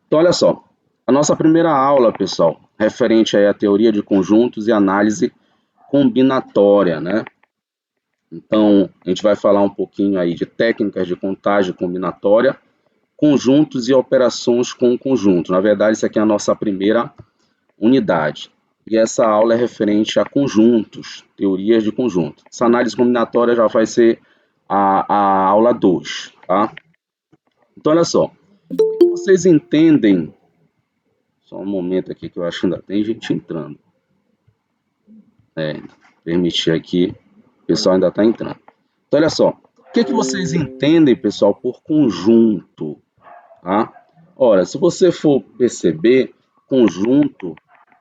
Então, olha só, a nossa primeira aula, pessoal, referente aí à teoria de conjuntos e análise combinatória, né? Então, a gente vai falar um pouquinho aí de técnicas de contagem combinatória, conjuntos e operações com conjunto. Na verdade, isso aqui é a nossa primeira unidade. E essa aula é referente a conjuntos, teorias de conjunto. Essa análise combinatória já vai ser a aula 2, tá? Então, olha só, vocês entendem. Só um momento aqui que eu acho que ainda tem gente entrando. Permitir aqui, o pessoal ainda está entrando. Então, olha só, o que vocês entendem, pessoal, por conjunto? Tá? Ora, se você for perceber, conjunto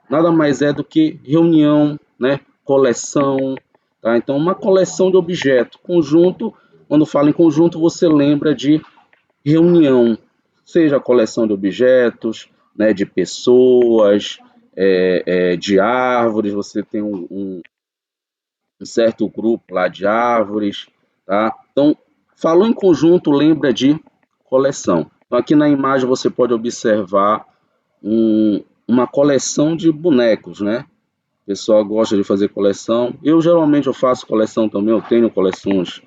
nada mais é do que reunião, né? Coleção, tá? Então, uma coleção de objetos. Conjunto, quando fala em conjunto, você lembra de reunião, seja coleção de objetos, né? De pessoas, de árvores. Você tem um certo grupo lá de árvores, tá? Então, falou em conjunto, lembra de coleção. Então, aqui na imagem você pode observar uma coleção de bonecos, né? O pessoal gosta de fazer coleção. Eu geralmente eu faço coleção também, eu tenho coleções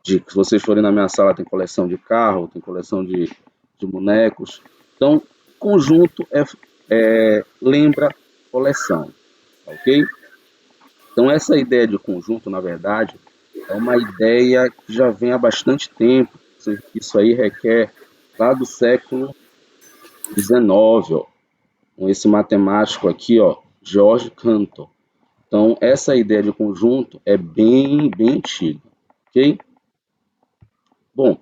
de, se vocês forem na minha sala, tem coleção de carro, tem coleção de bonecos. Então, conjunto lembra coleção, ok? Então, essa ideia de conjunto, na verdade, é uma ideia que já vem há bastante tempo. Isso aí requer lá do século XIX, ó, com esse matemático aqui, ó, George Cantor. Então, essa ideia de conjunto é bem antiga, ok? Bom,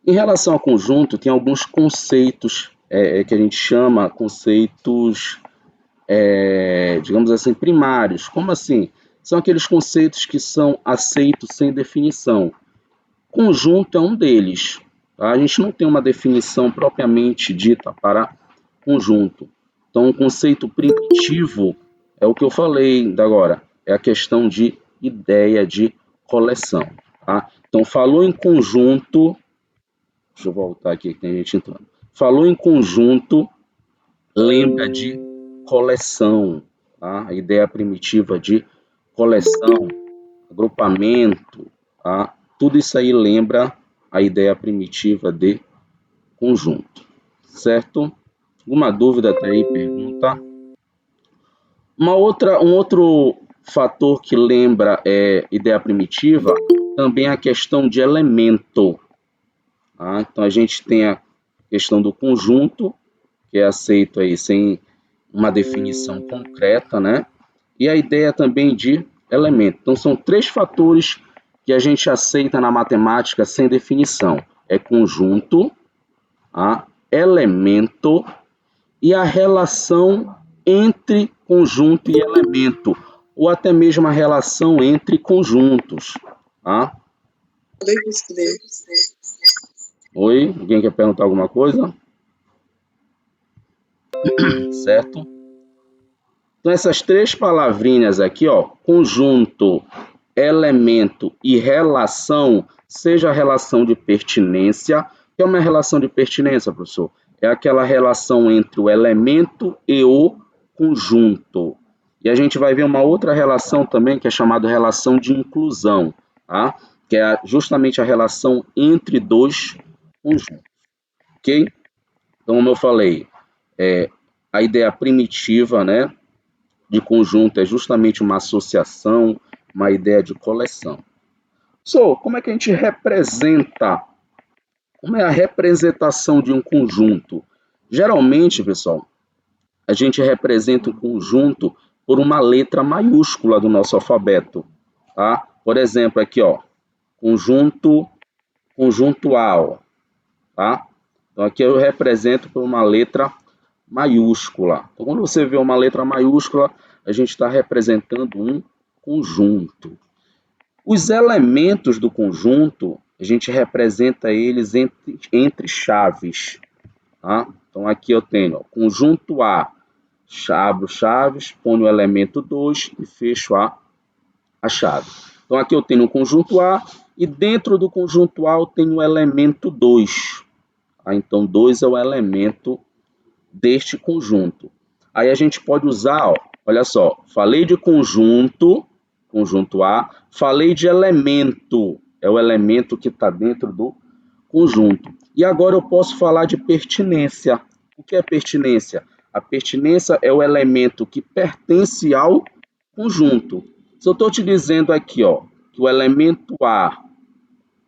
em relação ao conjunto, tem alguns conceitos que a gente chama conceitos, digamos assim, primários. Como assim? São aqueles conceitos que são aceitos sem definição. Conjunto é um deles. Tá? A gente não tem uma definição propriamente dita para conjunto. Então, o conceito primitivo é o que eu falei agora, é a questão de ideia de coleção. Tá? Então, falou em conjunto, deixa eu voltar aqui que tem gente entrando. Falou em conjunto, lembra de coleção, tá? A ideia primitiva de coleção, agrupamento, tá? Tudo isso aí lembra a ideia primitiva de conjunto, certo? Alguma dúvida até aí? Pergunta. Um outro fator que lembra ideia primitiva também é a questão de elemento. Tá? Então a gente tem a questão do conjunto, que é aceito aí sem uma definição concreta, né? E a ideia também de elemento. Então são três fatores que a gente aceita na matemática sem definição. É conjunto, elemento e a relação entre conjunto e elemento, ou até mesmo a relação entre conjuntos. Tá? Oi, alguém quer perguntar alguma coisa? Certo? Então, essas três palavrinhas aqui, ó, conjunto, elemento e relação, seja a relação de pertinência. O que é uma relação de pertinência, professor? É aquela relação entre o elemento e o conjunto. E a gente vai ver uma outra relação também, que é chamada relação de inclusão, tá? Que é justamente a relação entre dois conjuntos, ok? Então, como eu falei, a ideia primitiva, né, de conjunto é justamente uma associação, uma ideia de coleção. Como é que a gente representa? Como é a representação de um conjunto? Geralmente, pessoal, a gente representa um conjunto por uma letra maiúscula do nosso alfabeto. Tá? Por exemplo, aqui, ó, conjunto conjuntual. Tá? Então, aqui eu represento por uma letra maiúscula. Então, quando você vê uma letra maiúscula, a gente está representando um conjunto. Os elementos do conjunto, a gente representa eles entre chaves. Tá? Então, aqui eu tenho ó, conjunto A, abro chaves, ponho o elemento 2 e fecho a chave. Então, aqui eu tenho o conjunto A e dentro do conjunto A eu tenho o elemento 2. Tá? Então, 2 é o elemento deste conjunto. Aí a gente pode usar, ó, olha só, falei de conjunto, conjunto A, falei de elemento, é o elemento que está dentro do conjunto. E agora eu posso falar de pertinência. O que é pertinência? A pertinência é o elemento que pertence ao conjunto. Se eu estou te dizendo aqui, ó, que o elemento A,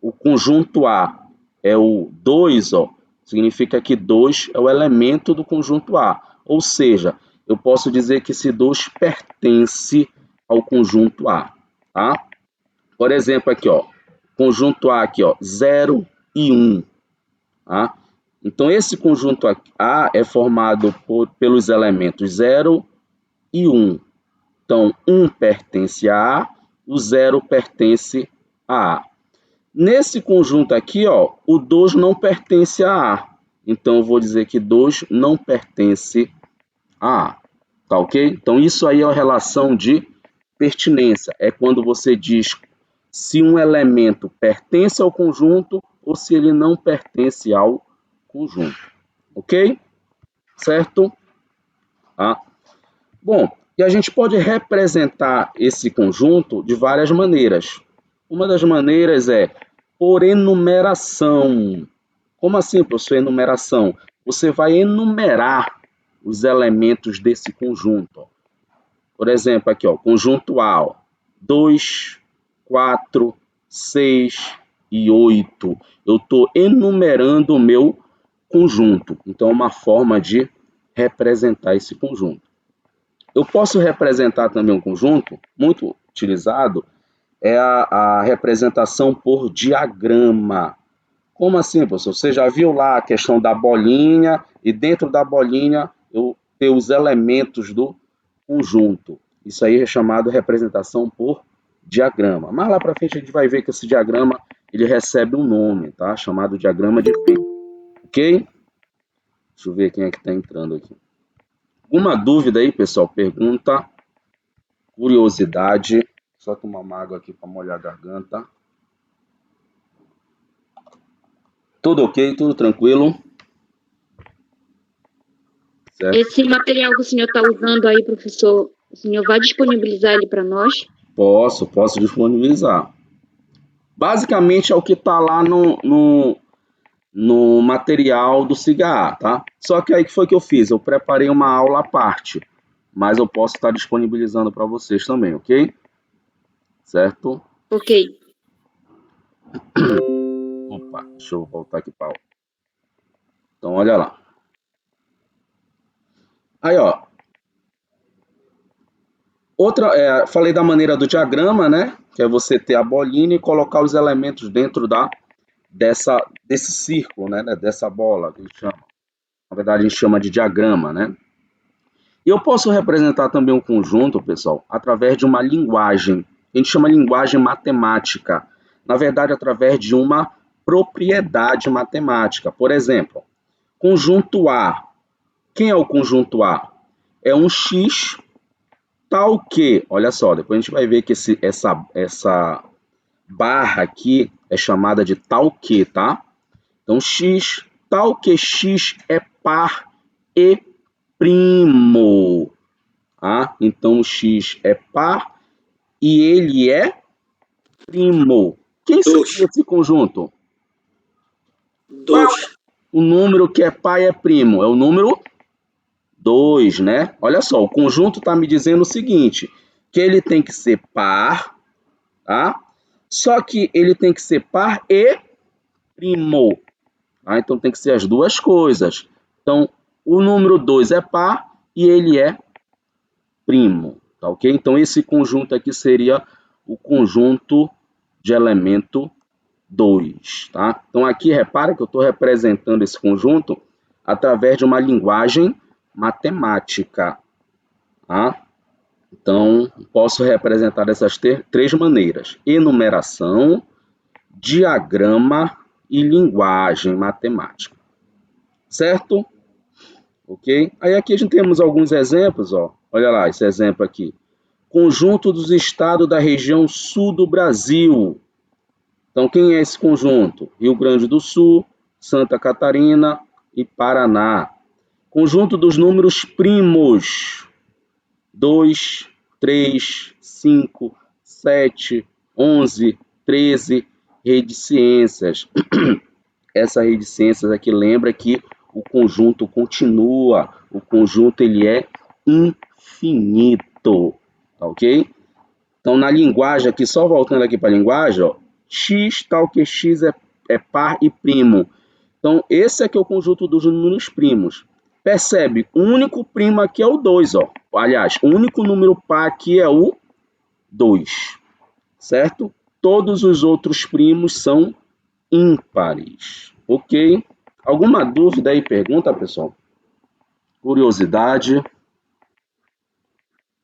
o conjunto A é o 2, ó, significa que 2 é o elemento do conjunto A. Ou seja, eu posso dizer que esse 2 pertence ao conjunto A, tá? Por exemplo, aqui, ó, conjunto A aqui, ó, 0 e 1, tá? Então, esse conjunto A é formado pelos elementos 0 e 1. Então, 1 pertence a A, o 0 pertence a A. Nesse conjunto aqui, ó, o 2 não pertence a A. Então, eu vou dizer que 2 não pertence a A. Tá ok? Então, isso aí é a relação de pertinência. É quando você diz se um elemento pertence ao conjunto ou se ele não pertence ao conjunto. Ok? Certo? Tá? Bom, e a gente pode representar esse conjunto de várias maneiras. Uma das maneiras é por enumeração. Como assim, professor, enumeração? Você vai enumerar os elementos desse conjunto. Por exemplo, aqui, ó, conjunto A, ó, 2, 4, 6 e 8. Eu estou enumerando o meu conjunto. Então, é uma forma de representar esse conjunto. Eu posso representar também um conjunto, muito utilizado, é a representação por diagrama. Como assim, professor? Você já viu lá a questão da bolinha e dentro da bolinha eu tenho os elementos do conjunto. Isso aí é chamado representação por diagrama. Mas lá para frente a gente vai ver que esse diagrama ele recebe um nome, tá? Chamado diagrama de Venn. Ok? Deixa eu ver quem é que está entrando aqui. Alguma dúvida aí, pessoal? Pergunta, curiosidade. Só tomar uma água aqui para molhar a garganta. Tudo ok? Tudo tranquilo? Certo? Esse material que o senhor está usando aí, professor, o senhor vai disponibilizar ele para nós? Posso disponibilizar. Basicamente é o que está lá no material do SIGA, tá? Só que aí que foi que eu fiz? Eu preparei uma aula à parte, mas eu posso estar disponibilizando para vocês também, ok? Certo? Ok. Opa, deixa eu voltar aqui para aula. Então, olha lá. Aí, ó. Falei da maneira do diagrama, né? Que é você ter a bolinha e colocar os elementos dentro desse círculo, né? Dessa bola que a gente chama. Na verdade, a gente chama de diagrama, né? E eu posso representar também um conjunto, pessoal, através de uma linguagem. A gente chama linguagem matemática. Na verdade, através de uma propriedade matemática. Por exemplo, conjunto A. Quem é o conjunto A? É um X tal que, olha só, depois a gente vai ver que essa barra aqui é chamada de tal que, tá? Então, X, tal que X é par e primo. Tá? Então, o X é par e ele é primo. Quem seria esse conjunto? 2. O número que é par e é primo? É o número 2, né? Olha só, o conjunto está me dizendo o seguinte, que ele tem que ser par, tá? Só que ele tem que ser par e primo. Tá? Então, tem que ser as duas coisas. Então, o número 2 é par e ele é primo. Tá ok? Então, esse conjunto aqui seria o conjunto de elemento 2. Tá? Então, aqui, repara que eu estou representando esse conjunto através de uma linguagem matemática. Tá? Então, posso representar dessas três maneiras: enumeração, diagrama e linguagem matemática. Certo? Ok? Aí aqui a gente temos alguns exemplos, ó. Olha lá, esse exemplo aqui. Conjunto dos estados da região sul do Brasil. Então, quem é esse conjunto? Rio Grande do Sul, Santa Catarina e Paraná. Conjunto dos números primos. 2, 3, 5, 7, 11, 13, rede de ciências. Essa rede de ciências aqui lembra que o conjunto continua, o conjunto ele é infinito, tá ok? Então, na linguagem aqui, só voltando aqui para a linguagem, ó, x tal que x é par e primo. Então, esse aqui é o conjunto dos números primos. Percebe? O único primo aqui é o 2, ó. Aliás, o único número par aqui é o 2, certo? Todos os outros primos são ímpares, ok? Alguma dúvida aí, pergunta, pessoal? Curiosidade?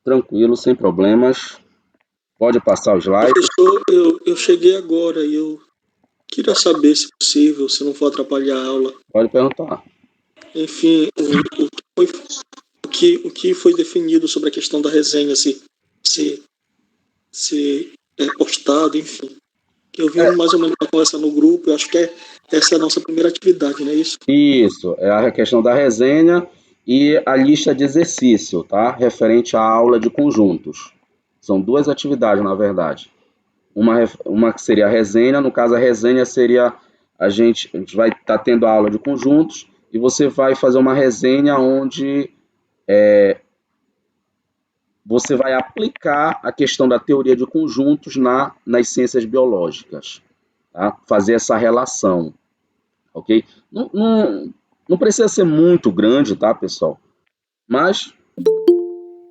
Tranquilo, sem problemas. Pode passar o slide. Professor, eu cheguei agora e eu queria saber, se possível, se não for atrapalhar a aula. Pode perguntar. Enfim, o que foi definido sobre a questão da resenha, se é postado, enfim. Eu vi mais ou menos uma conversa no grupo, eu acho que essa é a nossa primeira atividade, não é isso? Isso, é a questão da resenha e a lista de exercício, tá? Referente à aula de conjuntos. São duas atividades, na verdade. Uma que seria a resenha, no caso a resenha seria a gente vai estar tendo a aula de conjuntos e você vai fazer uma resenha onde você vai aplicar a questão da teoria de conjuntos nas ciências biológicas, tá? Fazer essa relação, ok? Não precisa ser muito grande, tá, pessoal? Mas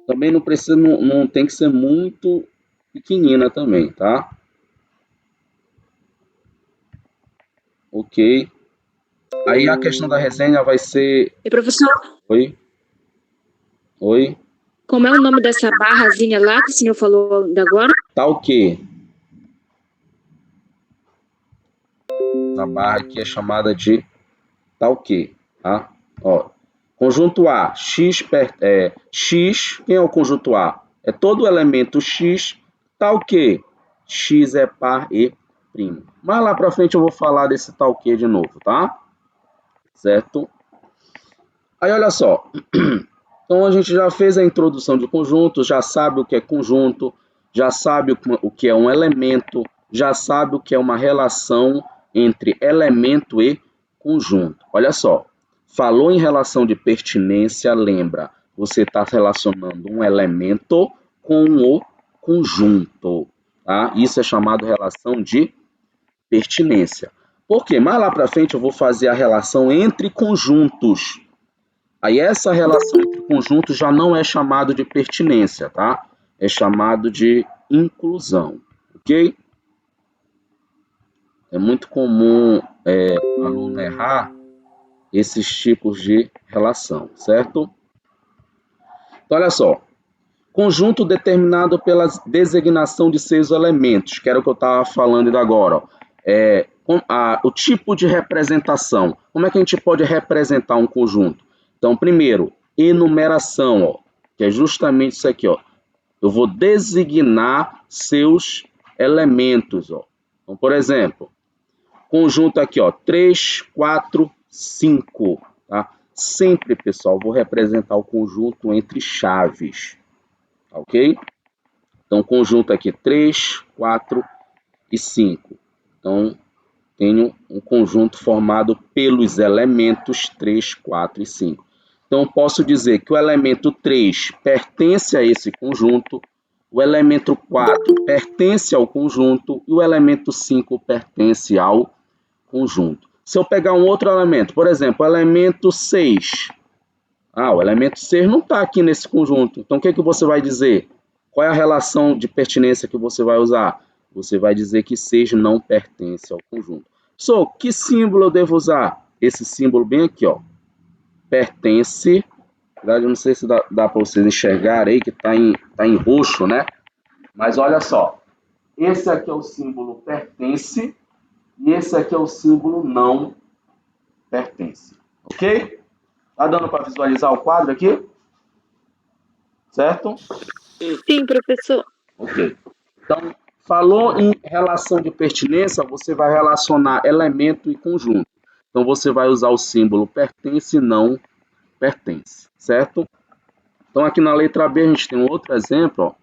também não precisa, não tem que ser muito pequenina também, tá? Ok. Aí a questão da resenha vai ser... E professor, Oi? Oi? como é o nome dessa barrazinha lá que o senhor falou ainda agora? Tá o quê? A barra aqui é chamada de tá o quê? Tá? Ó, conjunto A, x, quem é o conjunto A? É todo elemento x, tal que x é par e primo. Mas lá para frente eu vou falar desse tal que de novo, tá? Certo? Aí olha só, então a gente já fez a introdução de conjuntos, já sabe o que é conjunto, já sabe o que é um elemento, já sabe o que é uma relação entre elemento e conjunto. Olha só, falou em relação de pertinência, lembra, você está relacionando um elemento com o conjunto, tá? Isso é chamado relação de pertinência. Por quê? Mais lá para frente eu vou fazer a relação entre conjuntos. Aí essa relação entre conjuntos já não é chamado de pertinência, tá? É chamado de inclusão, ok? É muito comum aluno errar esses tipos de relação, certo? Então, olha só. Conjunto determinado pela designação de seus elementos, que era o que eu estava falando ainda agora. Ó. O tipo de representação. Como é que a gente pode representar um conjunto? Então, primeiro, enumeração, ó, que é justamente isso aqui. Ó. Eu vou designar seus elementos. Ó. Então, por exemplo, conjunto aqui, ó, 3, 4, 5. Tá? Sempre, pessoal, vou representar o conjunto entre chaves. Ok? Então, conjunto aqui 3, 4 e 5. Então, tenho um conjunto formado pelos elementos 3, 4 e 5. Então, posso dizer que o elemento 3 pertence a esse conjunto, o elemento 4 pertence ao conjunto e o elemento 5 pertence ao conjunto. Se eu pegar um outro elemento, por exemplo, o elemento 6. O elemento 6 não está aqui nesse conjunto. Então, o que você vai dizer? Qual é a relação de pertinência que você vai usar? Você vai dizer que 6 não pertence ao conjunto. Que símbolo eu devo usar? Esse símbolo bem aqui, ó. Pertence. Na verdade, eu não sei se dá para vocês enxergarem aí, que está em roxo, né? Mas olha só. Esse aqui é o símbolo pertence e esse aqui é o símbolo não pertence. Ok? Tá dando para visualizar o quadro aqui? Certo? Sim, professor. Ok. Então, falou em relação de pertinência, você vai relacionar elemento e conjunto. Então, você vai usar o símbolo pertence e não pertence, certo? Então, aqui na letra B, a gente tem um outro exemplo, ó,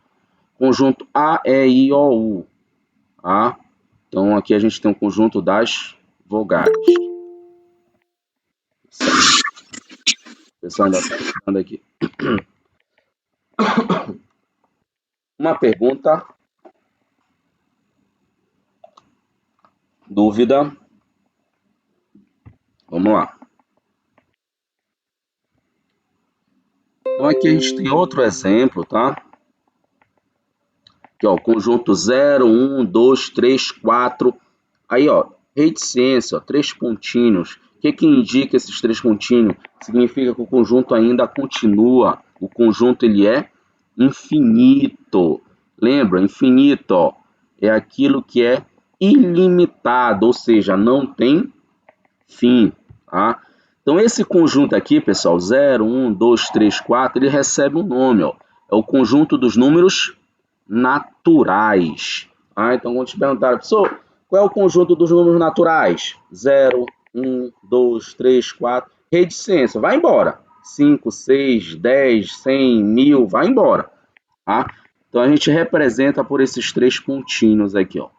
conjunto A, E, I, O, U. Tá? Então, aqui a gente tem um conjunto das vogais. Certo. O pessoal ainda está estudando aqui. Uma pergunta? Dúvida? Vamos lá. Então, aqui a gente tem outro exemplo, tá? Aqui, ó, conjunto 0, 1, 2, 3, 4. Aí, ó, reticência, ó, 3 pontinhos. O que indica esses 3 pontinhos? Significa que o conjunto ainda continua. O conjunto, ele é infinito. Lembra? Infinito, ó, é aquilo que é ilimitado, ou seja, não tem fim, tá? Então, esse conjunto aqui, pessoal, 0, 1, 2, 3, 4, ele recebe um nome, ó. É o conjunto dos números naturais. Ah, então, quando te perguntar, professor, qual é o conjunto dos números naturais? 0, 1, 2, 3, 4. Reticência, vai embora. 5, 6, 10, 100, 1000, vai embora. Tá? Então, a gente representa por esses 3 pontinhos aqui, ó.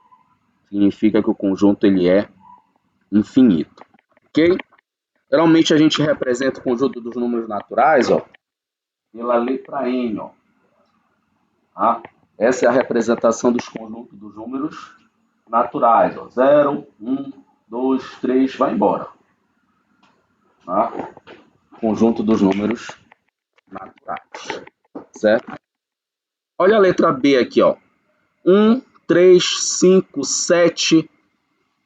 Significa que o conjunto ele é infinito. Ok? Geralmente, a gente representa o conjunto dos números naturais, ó, pela letra N, ó. Tá? Essa é a representação dos conjuntos dos números naturais. 0, 1, 2, 3, vai embora. Tá? Conjunto dos números naturais. Certo? Olha a letra B aqui, ó. 1, 3, 5, 7.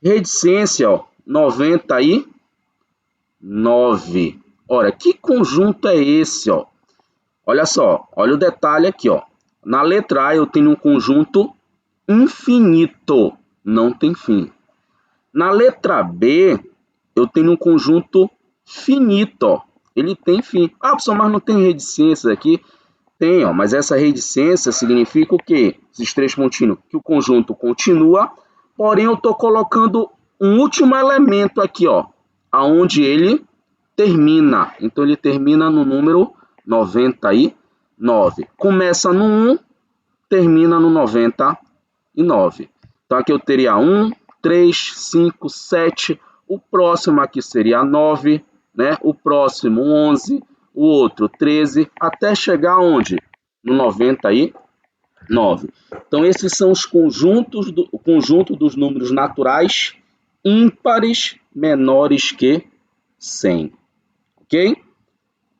Reticência, ó, 99. Olha, que conjunto é esse, ó? Olha só, olha o detalhe aqui, ó. Na letra A eu tenho um conjunto infinito, não tem fim. Na letra B, eu tenho um conjunto finito, ó. Ele tem fim. Ah, professor, mas não tem reticência aqui? Tem, ó, mas essa reticência significa o quê? Esses 3 pontinhos, que o conjunto continua, porém eu estou colocando um último elemento aqui, ó, aonde ele termina. Então, ele termina no número 99. Começa no 1, termina no 99. Então, aqui eu teria 1, 3, 5, 7. O próximo aqui seria 9, né? O próximo 11, o outro 13, até chegar onde? No 99. Então, esses são os conjuntos o conjunto dos números naturais ímpares menores que 100. Ok?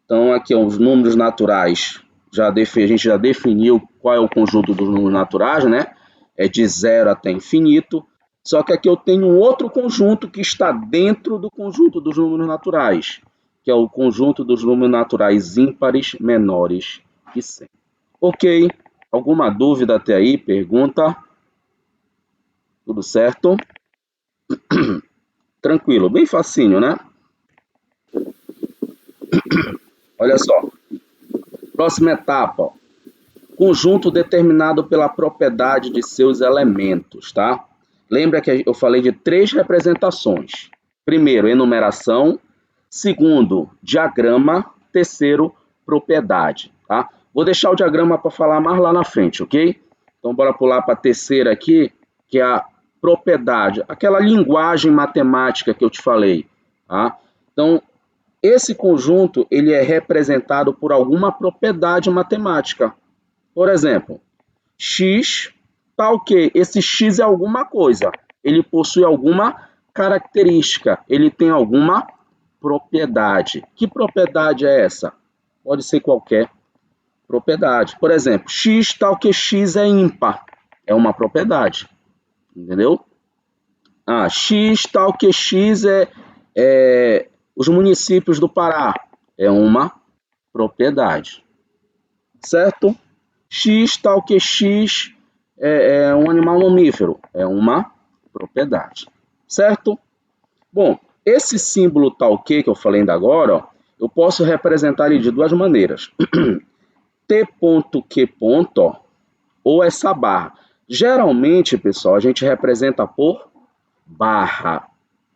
Então, aqui ó, os números naturais, a gente já definiu qual é o conjunto dos números naturais, né? É de 0 até infinito. Só que aqui eu tenho um outro conjunto que está dentro do conjunto dos números naturais, que é o conjunto dos números naturais ímpares menores que 100. Ok? Alguma dúvida até aí? Pergunta? Tudo certo? Tranquilo, bem facinho, né? Olha só. Próxima etapa, ó. Conjunto determinado pela propriedade de seus elementos, tá? Lembra que eu falei de 3 representações. Primeiro, enumeração. Segundo, diagrama. Terceiro, propriedade, tá? Vou deixar o diagrama para falar mais lá na frente, ok? Então, bora pular para a terceira aqui, que é a propriedade. Aquela linguagem matemática que eu te falei, tá? Então, esse conjunto, ele é representado por alguma propriedade matemática. Por exemplo, X, tal que esse X é alguma coisa, ele possui alguma característica, ele tem alguma propriedade. Que propriedade é essa? Pode ser qualquer propriedade. Por exemplo, X tal que X é ímpar, é uma propriedade, entendeu? Ah, X tal que X é os municípios do Pará, é uma propriedade, certo? X tal que X é um animal mamífero, é uma propriedade, certo? Bom, esse símbolo tal que eu falei ainda agora, ó, eu posso representar ele de 2 maneiras. T.Q. ó, ou essa barra. Geralmente, pessoal, a gente representa por barra,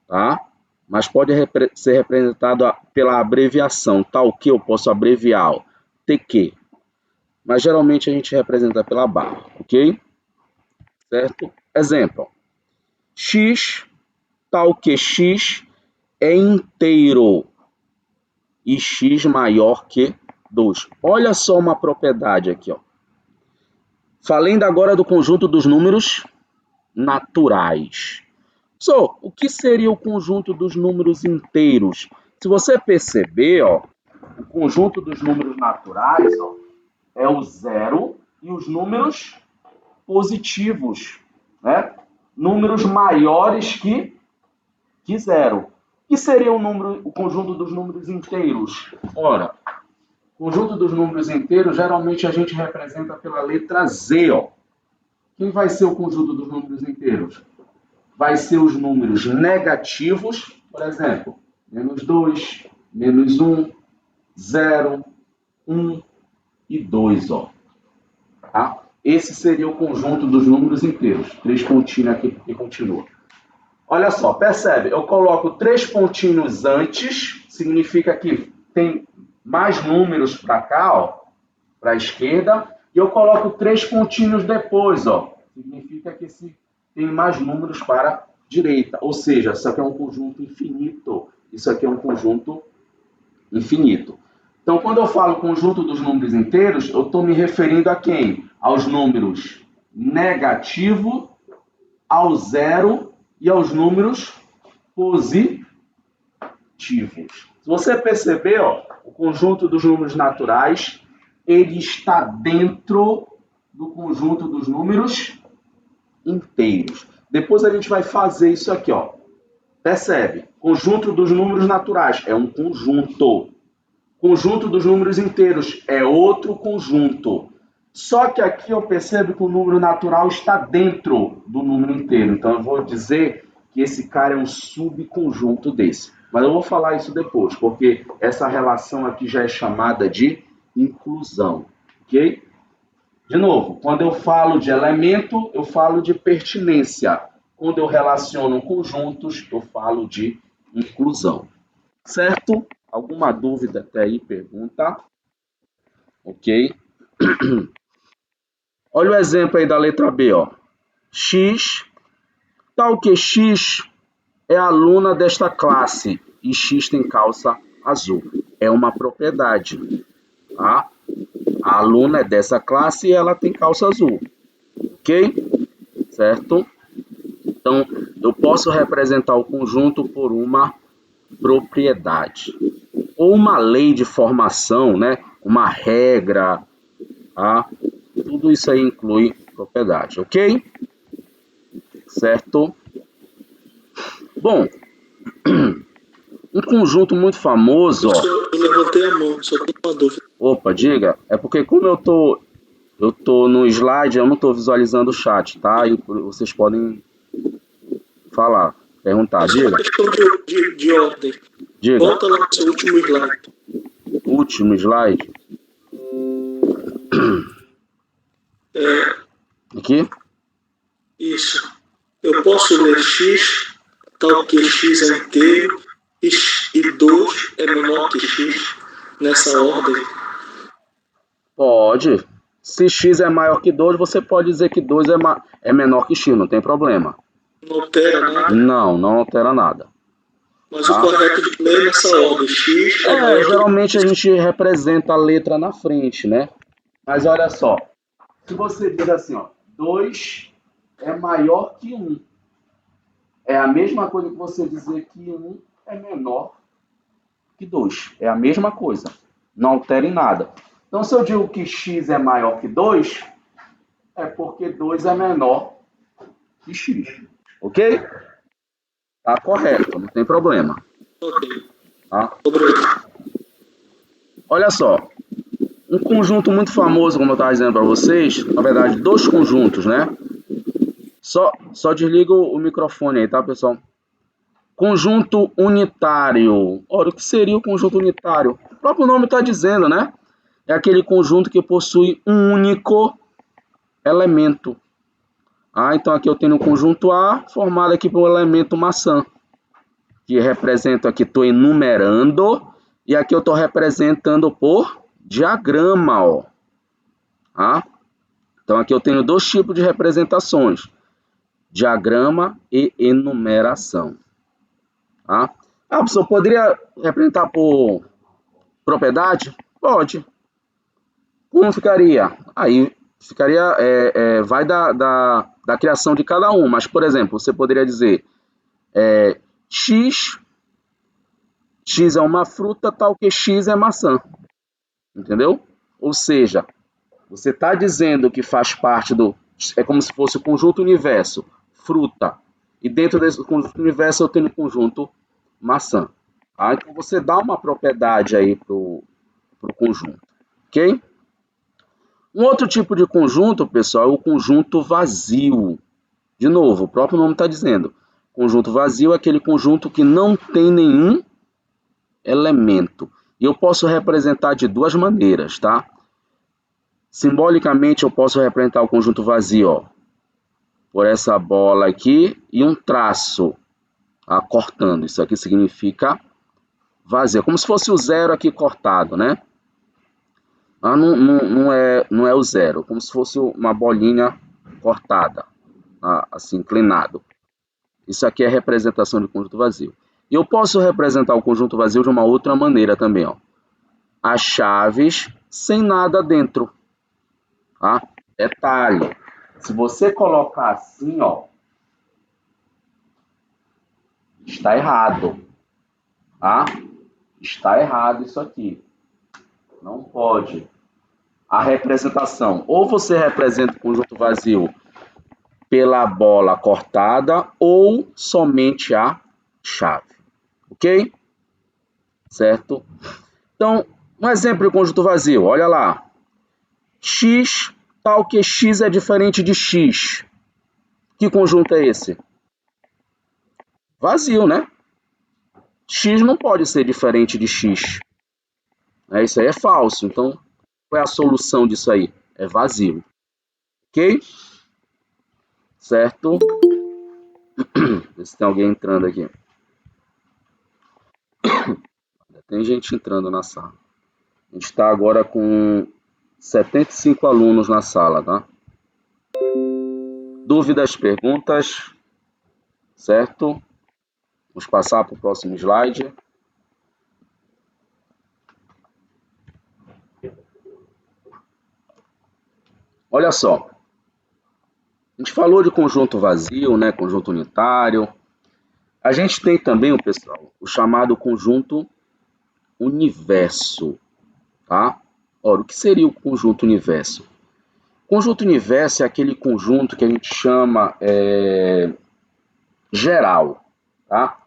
tá? mas pode ser representado pela abreviação, tal que eu posso abreviar, ó, TQ. Mas geralmente a gente representa pela barra, ok? Certo? Exemplo, x, tal que x é inteiro e x maior que 2. Olha só uma propriedade aqui, ó. Falei ainda agora do conjunto dos números naturais. O que seria o conjunto dos números inteiros? Se você perceber, ó, o conjunto dos números naturais, ó, é o zero e os números positivos, né? Números maiores que zero. O que seria o conjunto dos números inteiros? Ora, o conjunto dos números inteiros, geralmente a gente representa pela letra Z, ó. Quem vai ser o conjunto dos números inteiros? Vai ser os números negativos, por exemplo, -2, -1, 0, 1 e 2, ó. Tá? Esse seria o conjunto dos números inteiros. 3 pontinhos aqui porque continua. Olha só, percebe? Eu coloco 3 pontinhos antes, significa que tem mais números para cá, ó, para a esquerda, e eu coloco 3 pontinhos depois, ó. Significa que tem mais números para a direita. Ou seja, isso aqui é um conjunto infinito. Isso aqui é um conjunto infinito. Então, quando eu falo conjunto dos números inteiros, eu estou me referindo a quem? Aos números negativo, ao zero e aos números positivos. Se você perceber, ó, o conjunto dos números naturais, ele está dentro do conjunto dos números inteiros. Depois a gente vai fazer isso aqui, ó. Percebe? Conjunto dos números naturais é um conjunto. Conjunto dos números inteiros é outro conjunto. Só que aqui eu percebo que o número natural está dentro do número inteiro. Então eu vou dizer que esse cara é um subconjunto desse. Mas eu vou falar isso depois, porque essa relação aqui já é chamada de inclusão. Ok? De novo, quando eu falo de elemento, eu falo de pertinência. Quando eu relaciono conjuntos, eu falo de inclusão. Certo? Alguma dúvida até aí? Pergunta. Ok? Olha o exemplo aí da letra B, ó. X, tal que X é aluna desta classe e X tem calça azul. É uma propriedade. Tá? A aluna é dessa classe e ela tem calça azul. Ok? Certo? Então, eu posso representar o conjunto por uma propriedade. Ou uma lei de formação, né? Uma regra. Tá? Tudo isso aí inclui propriedade, ok? Certo? Bom, um conjunto muito famoso, ó. Eu levantei a mão, só tenho uma dúvida. Opa, diga. É porque como eu tô no slide, eu não tô visualizando o chat, tá? E vocês podem falar, perguntar, É só uma diga. questão de ordem. Diga. Volta lá no seu último slide. Último slide. Aqui? Isso. Eu posso ler x, tal que x é inteiro, e 2 é menor que x, nessa ordem. Pode. Se x é maior que 2, você pode dizer que 2 é menor que x, não tem problema. Não altera nada. Não altera nada. Mas o correto de ler nessa ordem, x é maior que Geralmente a gente representa a letra na frente, né? Mas olha só, se você diz assim, ó, 2 é maior que 1, é a mesma coisa que você dizer que 1 é menor que 2. É a mesma coisa, não altera em nada. Então, se eu digo que x é maior que 2, é porque 2 é menor que x. Ok? Tá correto, não tem problema. Ok. Tá? Obrigado. Olha só, um conjunto muito famoso, como eu estava dizendo para vocês, na verdade, 2 conjuntos, né? Só desliga o microfone aí, tá, pessoal? Conjunto unitário. Ora, o que seria o conjunto unitário? O próprio nome está dizendo, né? É aquele conjunto que possui um único elemento. Então aqui eu tenho o conjunto A, formado aqui por um elemento maçã. que represento aqui, estou enumerando, e aqui eu estou representando por diagrama, ó. Tá? Então, aqui eu tenho dois tipos de representações, diagrama e enumeração. Tá? Ah, professor, poderia representar por propriedade? Pode. Como ficaria? Aí ficaria, vai da criação de cada um, mas, por exemplo, você poderia dizer X é uma fruta, tal que X é maçã. Entendeu? Ou seja, você está dizendo que faz parte do... É como se fosse o conjunto universo, fruta. E dentro desse conjunto universo eu tenho o conjunto maçã. Tá? Então você dá uma propriedade aí para o conjunto. Ok? Um outro tipo de conjunto, pessoal, é o conjunto vazio. De novo, o próprio nome está dizendo. Conjunto vazio é aquele conjunto que não tem nenhum elemento. E eu posso representar de duas maneiras, tá? Simbolicamente, eu posso representar o conjunto vazio, ó, por essa bola aqui e um traço cortando. Isso aqui significa vazio. Como se fosse o zero aqui cortado, né? Não é o zero. Como se fosse uma bolinha cortada, assim, inclinado. Isso aqui é a representação de conjunto vazio. E eu posso representar o conjunto vazio de uma outra maneira também, ó. As chaves sem nada dentro. Tá? Detalhe, se você colocar assim, ó, está errado. Tá? Está errado isso aqui. Não pode. A representação, ou você representa o conjunto vazio pela bola cortada, ou somente a chave. Ok? Certo? Então, um exemplo de conjunto vazio, olha lá. X, tal que X é diferente de X. Que conjunto é esse? Vazio, né? X não pode ser diferente de X. Isso aí é falso. Então, qual é a solução disso aí? É vazio. Ok? Certo? Vê se tem alguém entrando aqui. Tem gente entrando na sala. A gente está agora com 75 alunos na sala, tá? Dúvidas, perguntas? Certo? Vamos passar para o próximo slide. Olha só. A gente falou de conjunto vazio, né? Conjunto unitário. A gente tem também, pessoal, o chamado conjunto universo, tá? Ora, o que seria o conjunto universo? O conjunto universo é aquele conjunto que a gente chama geral, tá?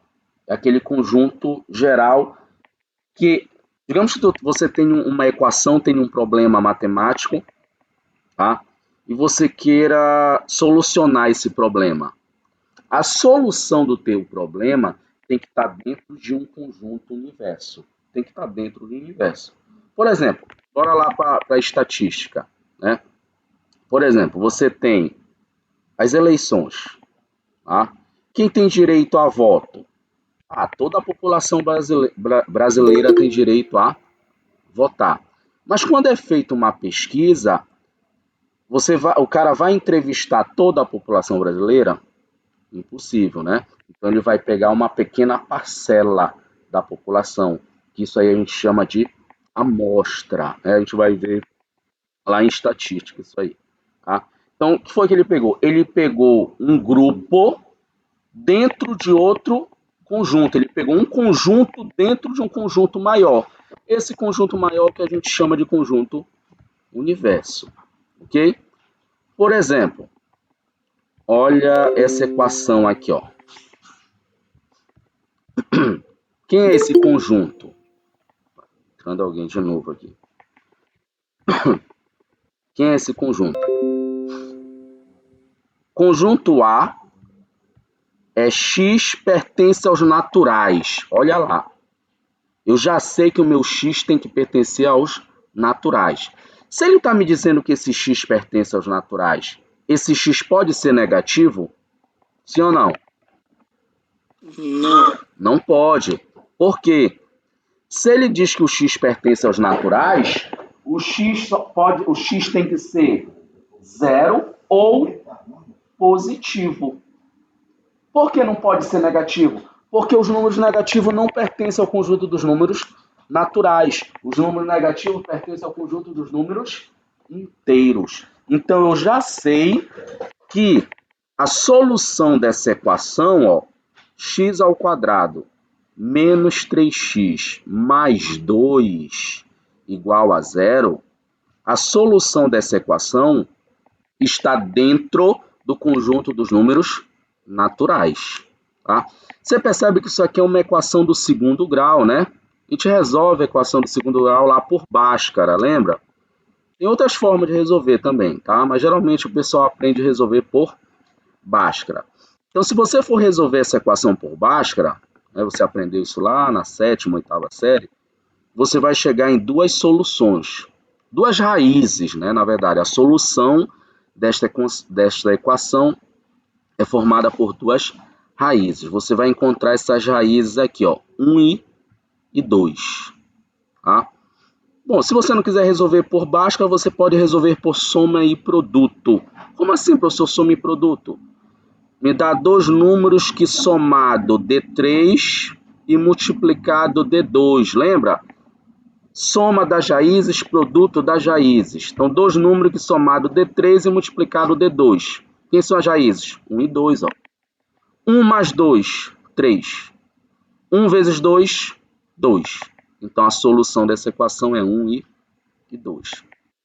É aquele conjunto geral que, digamos que você tem uma equação, tem um problema matemático, tá? E você queira solucionar esse problema. A solução do teu problema tem que estar dentro de um conjunto universo. Tem que estar dentro do universo. Por exemplo, bora lá para a estatística, né? Por exemplo, você tem as eleições. Tá? Quem tem direito a voto? Toda a população brasileira tem direito a votar. Mas quando é feita uma pesquisa, o cara vai entrevistar toda a população brasileira? Impossível, né? Então ele vai pegar uma pequena parcela da população, que isso aí a gente chama de amostra, né? A gente vai ver lá em estatística isso aí, tá? Então, o que foi que ele pegou? Ele pegou um grupo dentro de outro conjunto. Ele pegou um conjunto dentro de um conjunto maior. Esse conjunto maior que a gente chama de conjunto universo, ok? Por exemplo, olha essa equação aqui, ó. Quem é esse conjunto? Entrando alguém de novo aqui. Quem é esse conjunto? Conjunto A é X pertence aos naturais. Olha lá. Eu já sei que o meu X tem que pertencer aos naturais. Se ele está me dizendo que esse X pertence aos naturais, esse X pode ser negativo? Sim ou não? Não. Não pode. Por quê? Se ele diz que o x pertence aos naturais, o x tem que ser zero ou positivo. Por que não pode ser negativo? Porque os números negativos não pertencem ao conjunto dos números naturais. Os números negativos pertencem ao conjunto dos números inteiros. Então, eu já sei que a solução dessa equação, ó, x ao quadrado menos 3x mais 2 igual a zero, a solução dessa equação está dentro do conjunto dos números naturais. Tá? Você percebe que isso aqui é uma equação do segundo grau, né? A gente resolve a equação do segundo grau lá por Bhaskara, lembra? Tem outras formas de resolver também, tá? Mas geralmente o pessoal aprende a resolver por Bhaskara. Então, se você for resolver essa equação por Bhaskara, né, você aprendeu isso lá na 7ª, 8ª série, você vai chegar em duas soluções, duas raízes, né? Na verdade, a solução desta equação é formada por duas raízes. Você vai encontrar essas raízes aqui, ó, 1 e 2. Tá? Bom, se você não quiser resolver por Bhaskara, você pode resolver por soma e produto. Como assim, professor, soma e produto? Me dá dois números que somado dê 3 e multiplicado dê 2, lembra? Soma das raízes, produto das raízes. Então, dois números que somado dê 3 e multiplicado dê 2. Quem são as raízes? 1 e 2, ó. 1 mais 2, 3. 1 vezes 2, 2. Então, a solução dessa equação é 1 e 2.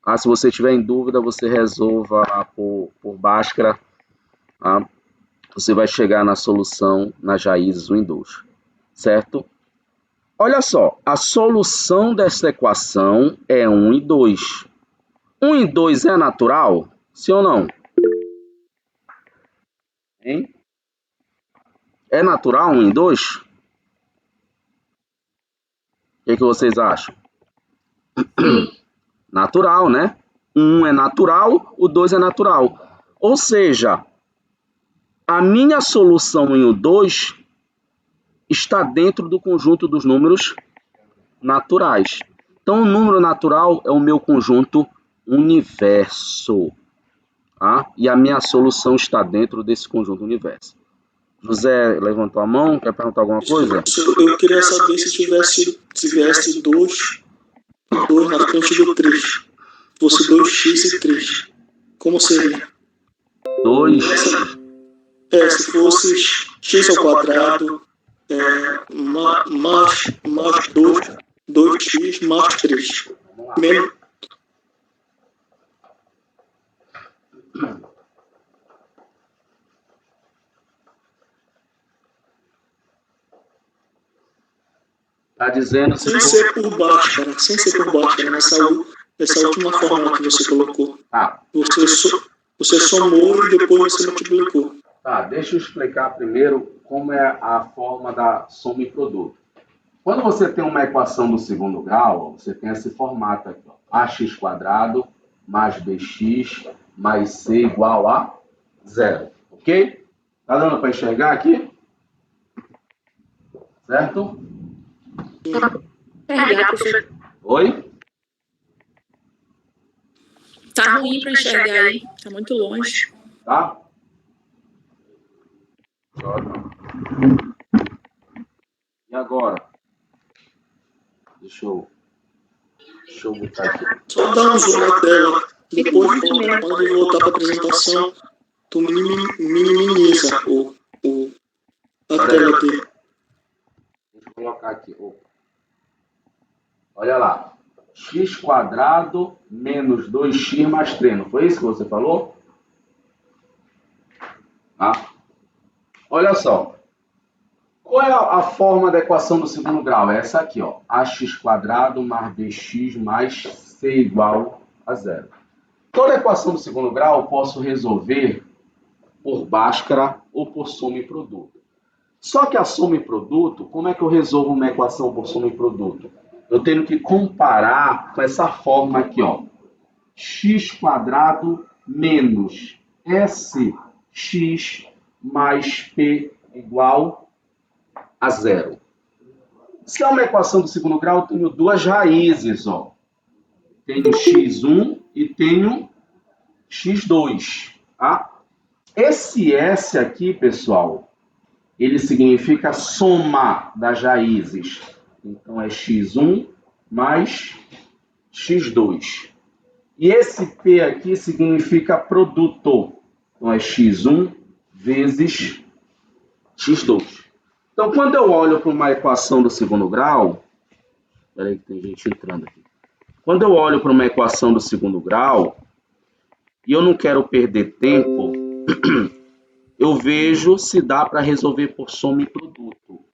Ah, se você tiver em dúvida, você resolva por Bhaskara. Tá? Você vai chegar na solução nas raízes 1 e 2. Certo? Olha só, a solução dessa equação é 1 e 2. 1 e 2 é natural? Sim ou não? Hein? É natural 1 e 2? O que vocês acham? Natural, né? 1 é natural, o 2 é natural. Ou seja, a minha solução 1 e o 2 está dentro do conjunto dos números naturais. Então, o número natural é o meu conjunto universo. Tá? E a minha solução está dentro desse conjunto universo. José levantou a mão, quer perguntar alguma coisa? Eu queria saber se tivesse 2 na frente do 3. Fosse 2x e 3. Como seria? 2. Se fosse x ao quadrado mais 2x mais 3. Menos. Está dizendo... Sem ser por Bhaskara, nessa última fórmula que você colocou. Tá. Você somou e depois você multiplicou. Tá, deixa eu explicar primeiro como é a forma da soma e produto. Quando você tem uma equação do segundo grau, você tem esse formato aqui, ó, ax² mais bx mais c igual a 0, ok? Tá dando para enxergar aqui? Certo? Oi? Tá ruim para enxergar aí, tá muito longe. Tá? E agora? Deixa eu botar aqui. Só dá um zoom na tela. Depois pode voltar para a apresentação. Tu minimiza a tela dele. Deixa eu colocar aqui. Olha lá. X² menos 2x mais 3. Não foi isso que você falou? Ah. Olha só. Qual é a forma da equação do segundo grau? É essa aqui, ó. Ax² mais bx mais c igual a 0. Toda equação do segundo grau eu posso resolver por Bhaskara ou por soma e produto. Só que a soma e produto, como é que eu resolvo uma equação por soma e produto? Eu tenho que comparar com essa forma aqui, ó. X² menos sx mais p igual a zero. Se é uma equação do segundo grau, eu tenho duas raízes, ó. Tenho x1 e tenho x2, tá? Esse S aqui, pessoal, ele significa soma das raízes. Então, é x1 mais x2. E esse P aqui significa produto. Então, é x1 vezes x2. Então, quando eu olho para uma equação do segundo grau... Espera aí que tem gente entrando aqui. Quando eu olho para uma equação do segundo grau, e eu não quero perder tempo, eu vejo se dá para resolver por soma e produto. O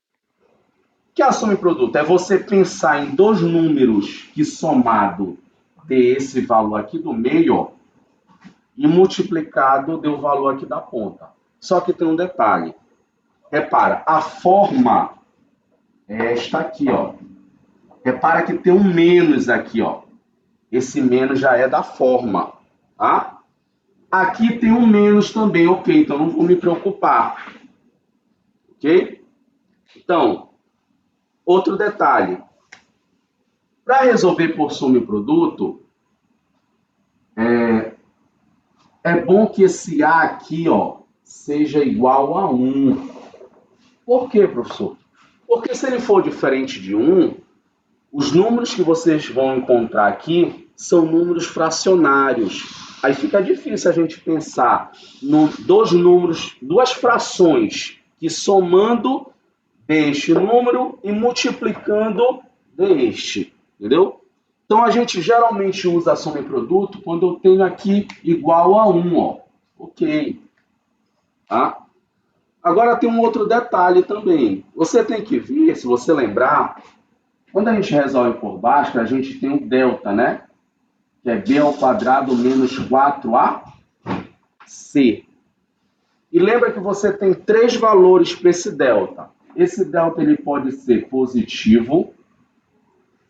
que é a soma e produto? É você pensar em dois números que somado dê esse valor aqui do meio, ó, e multiplicado dê o valor aqui da ponta. Só que tem um detalhe. Repara, a forma é esta aqui, ó. Repara que tem um menos aqui, ó. Esse menos já é da forma, tá? Aqui tem um menos também, ok, então não vou me preocupar. Ok? Então, outro detalhe. Para resolver por soma e produto, é bom que esse A aqui, ó, seja igual a 1. Por quê, professor? Porque se ele for diferente de 1, os números que vocês vão encontrar aqui são números fracionários. Aí fica difícil a gente pensar dois números, duas frações que somando deste número e multiplicando deste, entendeu? Então a gente geralmente usa a soma e produto quando eu tenho aqui igual a 1, ó. Ok. Tá? Agora tem um outro detalhe também. Você tem que ver, se você lembrar, quando a gente resolve por Bhaskara, a gente tem o delta, né? Que é b ao quadrado menos 4ac. E lembra que você tem três valores para esse delta. Esse delta ele pode ser positivo.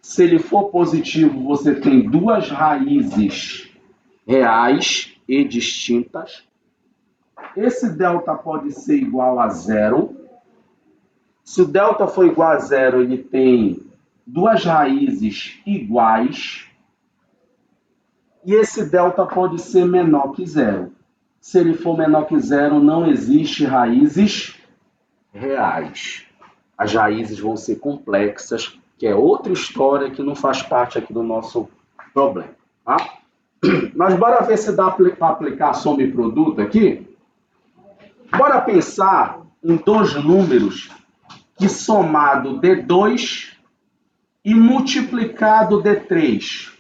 Se ele for positivo, você tem duas raízes reais e distintas. Esse delta pode ser igual a zero. Se o delta for igual a zero, ele tem duas raízes iguais. E esse delta pode ser menor que zero. Se ele for menor que zero, não existe raízes reais. As raízes vão ser complexas, que é outra história que não faz parte aqui do nosso problema. Tá? Mas bora ver se dá para aplicar soma e produto aqui? Bora pensar em dois números que somado D2 e multiplicado D3.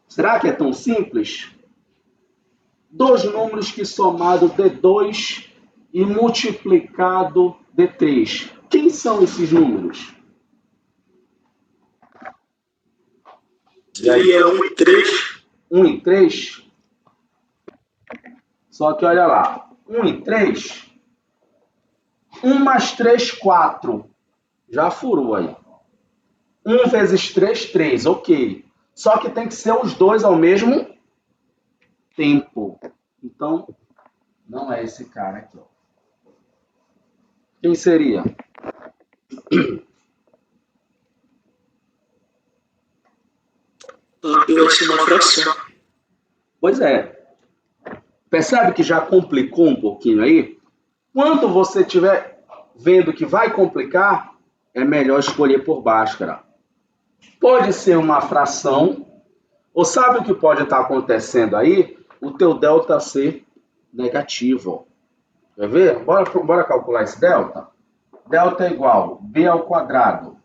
Será que é tão simples? Dois números que somado D2 e multiplicado D3. Quem são esses números? Seria 1 e 3. 1 e 3? Só que olha lá. 1 e 3. 1 mais 3, 4. Já furou aí. 1 vezes 3, 3. Ok. Só que tem que ser os dois ao mesmo tempo. Então, não é esse cara aqui. Ó. Quem seria? Eu acho uma fração. Pois é. Percebe que já complicou um pouquinho aí? Quando você estiver vendo que vai complicar, é melhor escolher por Bhaskara. Pode ser uma fração, ou sabe o que pode estar acontecendo aí? O teu delta ser negativo. Quer ver? Bora calcular esse delta? Delta é igual a b ao quadrado,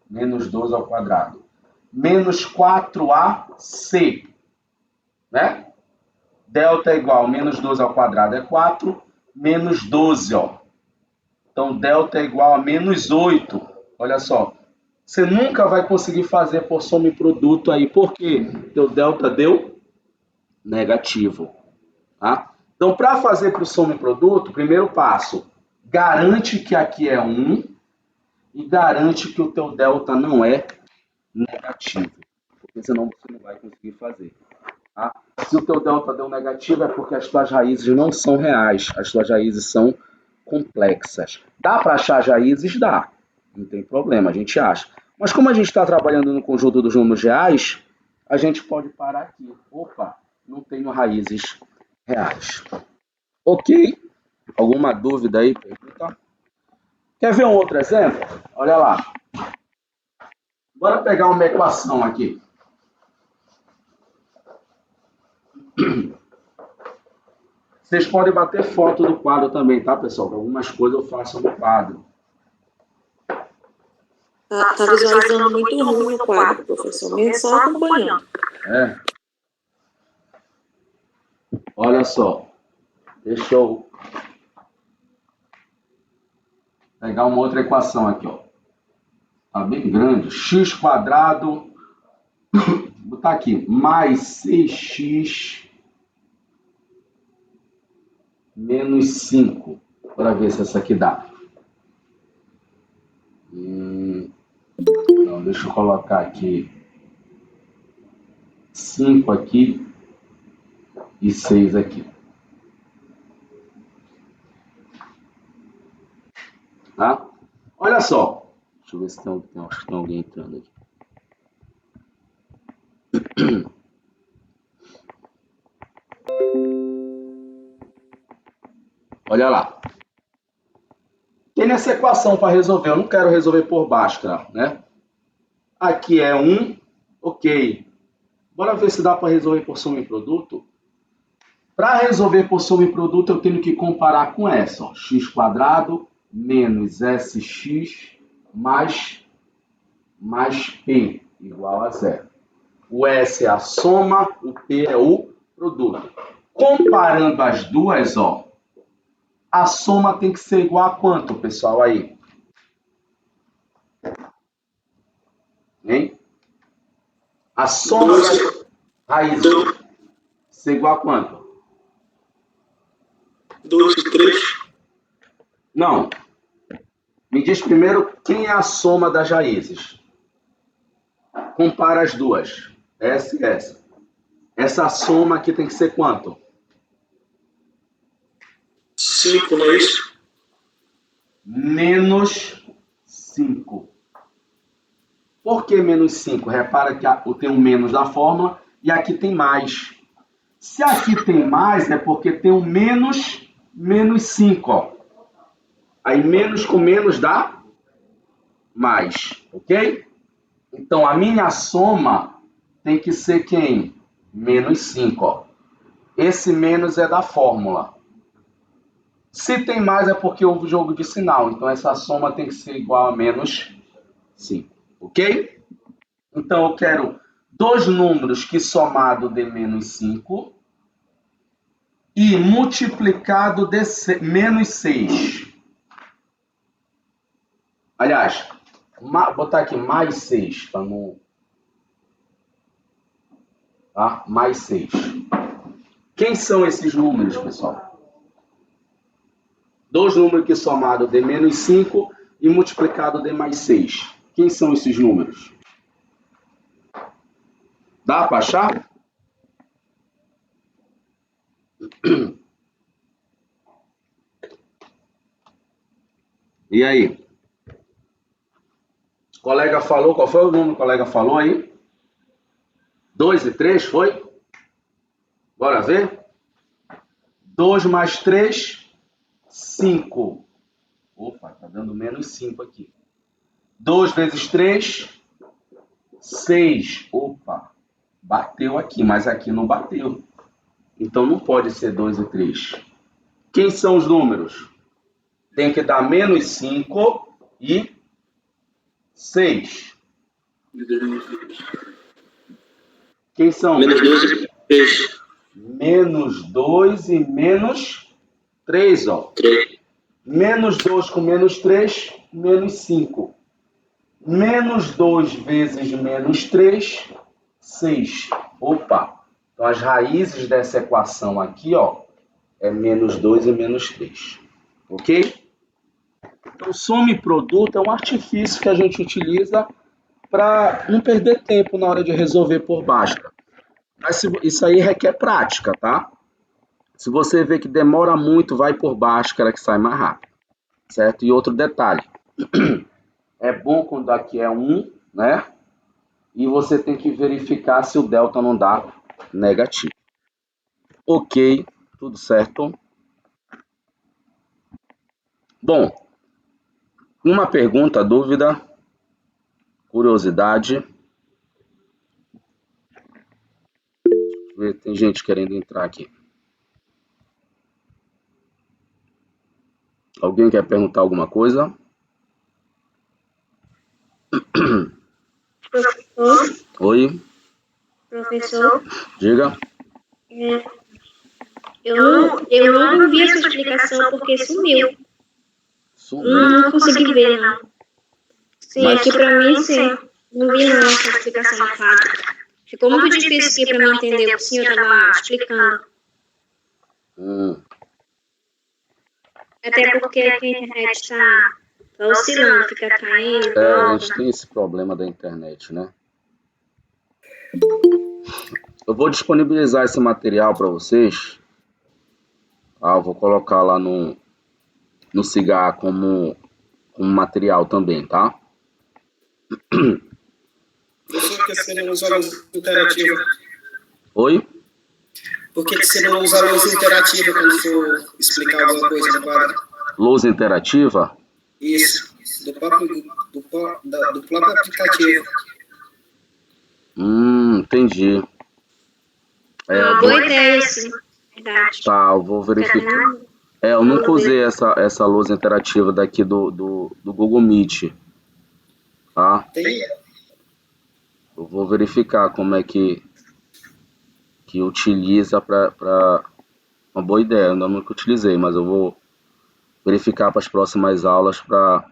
menos 12 ao quadrado, menos 4ac, né? Delta é igual a menos 12 ao quadrado é 4, menos 12, ó. Então, delta é igual a menos 8. Olha só. Você nunca vai conseguir fazer por soma e produto aí. Por quê? Teu delta deu negativo. Tá? Então, para fazer para o soma e produto, primeiro passo, garante que aqui é 1 e garante que o teu delta não é negativo. Porque senão você não vai conseguir fazer. Tá? Se o teu delta deu negativo, é porque as tuas raízes não são reais. As tuas raízes são complexas. Dá para achar as raízes? Dá. Não tem problema, a gente acha. Mas como a gente está trabalhando no conjunto dos números reais, a gente pode parar aqui. Opa, não tenho raízes reais. Ok? Alguma dúvida aí? Pergunta? Quer ver um outro exemplo? Olha lá. Bora pegar uma equação aqui. Vocês podem bater foto do quadro também, tá, pessoal? Algumas coisas eu faço no quadro. Tá visualizando muito ruim o quadro, professor, mesmo só acompanhando. É. Olha só. Deixa eu pegar uma outra equação aqui, ó. Tá bem grande. X quadrado, vou botar aqui, mais 6x menos 5. Bora ver se essa aqui dá. Então, deixa eu colocar aqui 5 aqui e 6 aqui. Tá? Olha só. Deixa eu ver se acho que tem alguém entrando aqui. Olha lá. Tem nessa equação para resolver. Eu não quero resolver por Bhaskara, né? Aqui é 1. Ok. Bora ver se dá para resolver por soma e produto. Para resolver por soma e produto, eu tenho que comparar com essa. Ó. X quadrado menos SX mais P igual a zero. O S é a soma, o P é o produto. Comparando as duas, ó, a soma tem que ser igual a quanto, pessoal, aí? Hein? A soma das raízes ser igual a quanto? 2 e 3. Não. Me diz primeiro quem é a soma das raízes. Compara as duas. Essa e essa. Essa soma aqui tem que ser quanto? 5, não é isso? Menos 5. Por que menos 5? Repara que tem um menos da fórmula e aqui tem mais. Se aqui tem mais, é porque tem um menos 5. Ó. Aí menos com menos dá mais. Ok? Então a minha soma tem que ser quem? Menos 5. Ó. Esse menos é da fórmula. Se tem mais é porque houve jogo de sinal. Então essa soma tem que ser igual a menos 5. Ok? Então eu quero dois números que somado dê menos 5 e multiplicado de menos 6. Aliás, botar aqui mais 6 para não... Tá? Mais 6. Quem são esses números, pessoal? Dois números que somado dê menos 5 e multiplicado dê mais 6. Quem são esses números? Dá para achar? E aí? O colega falou, qual foi o número que o colega falou aí? 2 e 3, foi? Bora ver? 2 mais 3, 5. Opa, tá dando menos 5 aqui. 2 vezes 3, 6. Opa, bateu aqui, mas aqui não bateu. Então não pode ser 2 e 3. Quem são os números? Tem que dar menos 5 e 6. Quem são? Menos 2 e 3. Menos 2 e menos 3, ó. 3. Menos 2 com menos 3, menos 5. Menos 2 vezes menos 3, 6. Opa! Então, as raízes dessa equação aqui, ó, é menos 2 e menos 3. Ok? Então, soma e produto é um artifício que a gente utiliza para não perder tempo na hora de resolver por Bhaskara. Mas isso aí requer prática, tá? Se você vê que demora muito, vai por Bhaskara que sai mais rápido. Certo? E outro detalhe. É bom quando aqui é 1, né? E você tem que verificar se o delta não dá negativo. Ok, tudo certo. Bom, uma pergunta, dúvida, curiosidade. Deixa eu ver, tem gente querendo entrar aqui. Alguém quer perguntar alguma coisa? Oi, Professor, diga. eu não vi essa explicação porque sumiu. Sumiu. Não consegui ver, não. Sim, Mas- aqui pra mim, sim. Não vi, não, essa explicação no quadro. Ficou muito difícil aqui pra mim entender o que o senhor estava explicando. Até porque aqui a internet está oscilando, fica caindo, A volta. gente tem esse problema da internet, né? Eu vou disponibilizar esse material para vocês. Eu vou colocar lá no Cigar como material também, tá? Professor, por que você não usa a luz interativa? Oi? Por que você não usa a luz interativa quando for explicar alguma coisa no quadro? Luz interativa? Isso, do próprio aplicativo. Entendi. Boa ideia, sim. Verdade. Tá, eu vou verificar. Eu nunca usei essa lousa interativa daqui do Google Meet. Tá? Tem? Eu vou verificar como é que utiliza para uma boa ideia. Eu ainda nunca utilizei, mas eu vou verificar para as próximas aulas para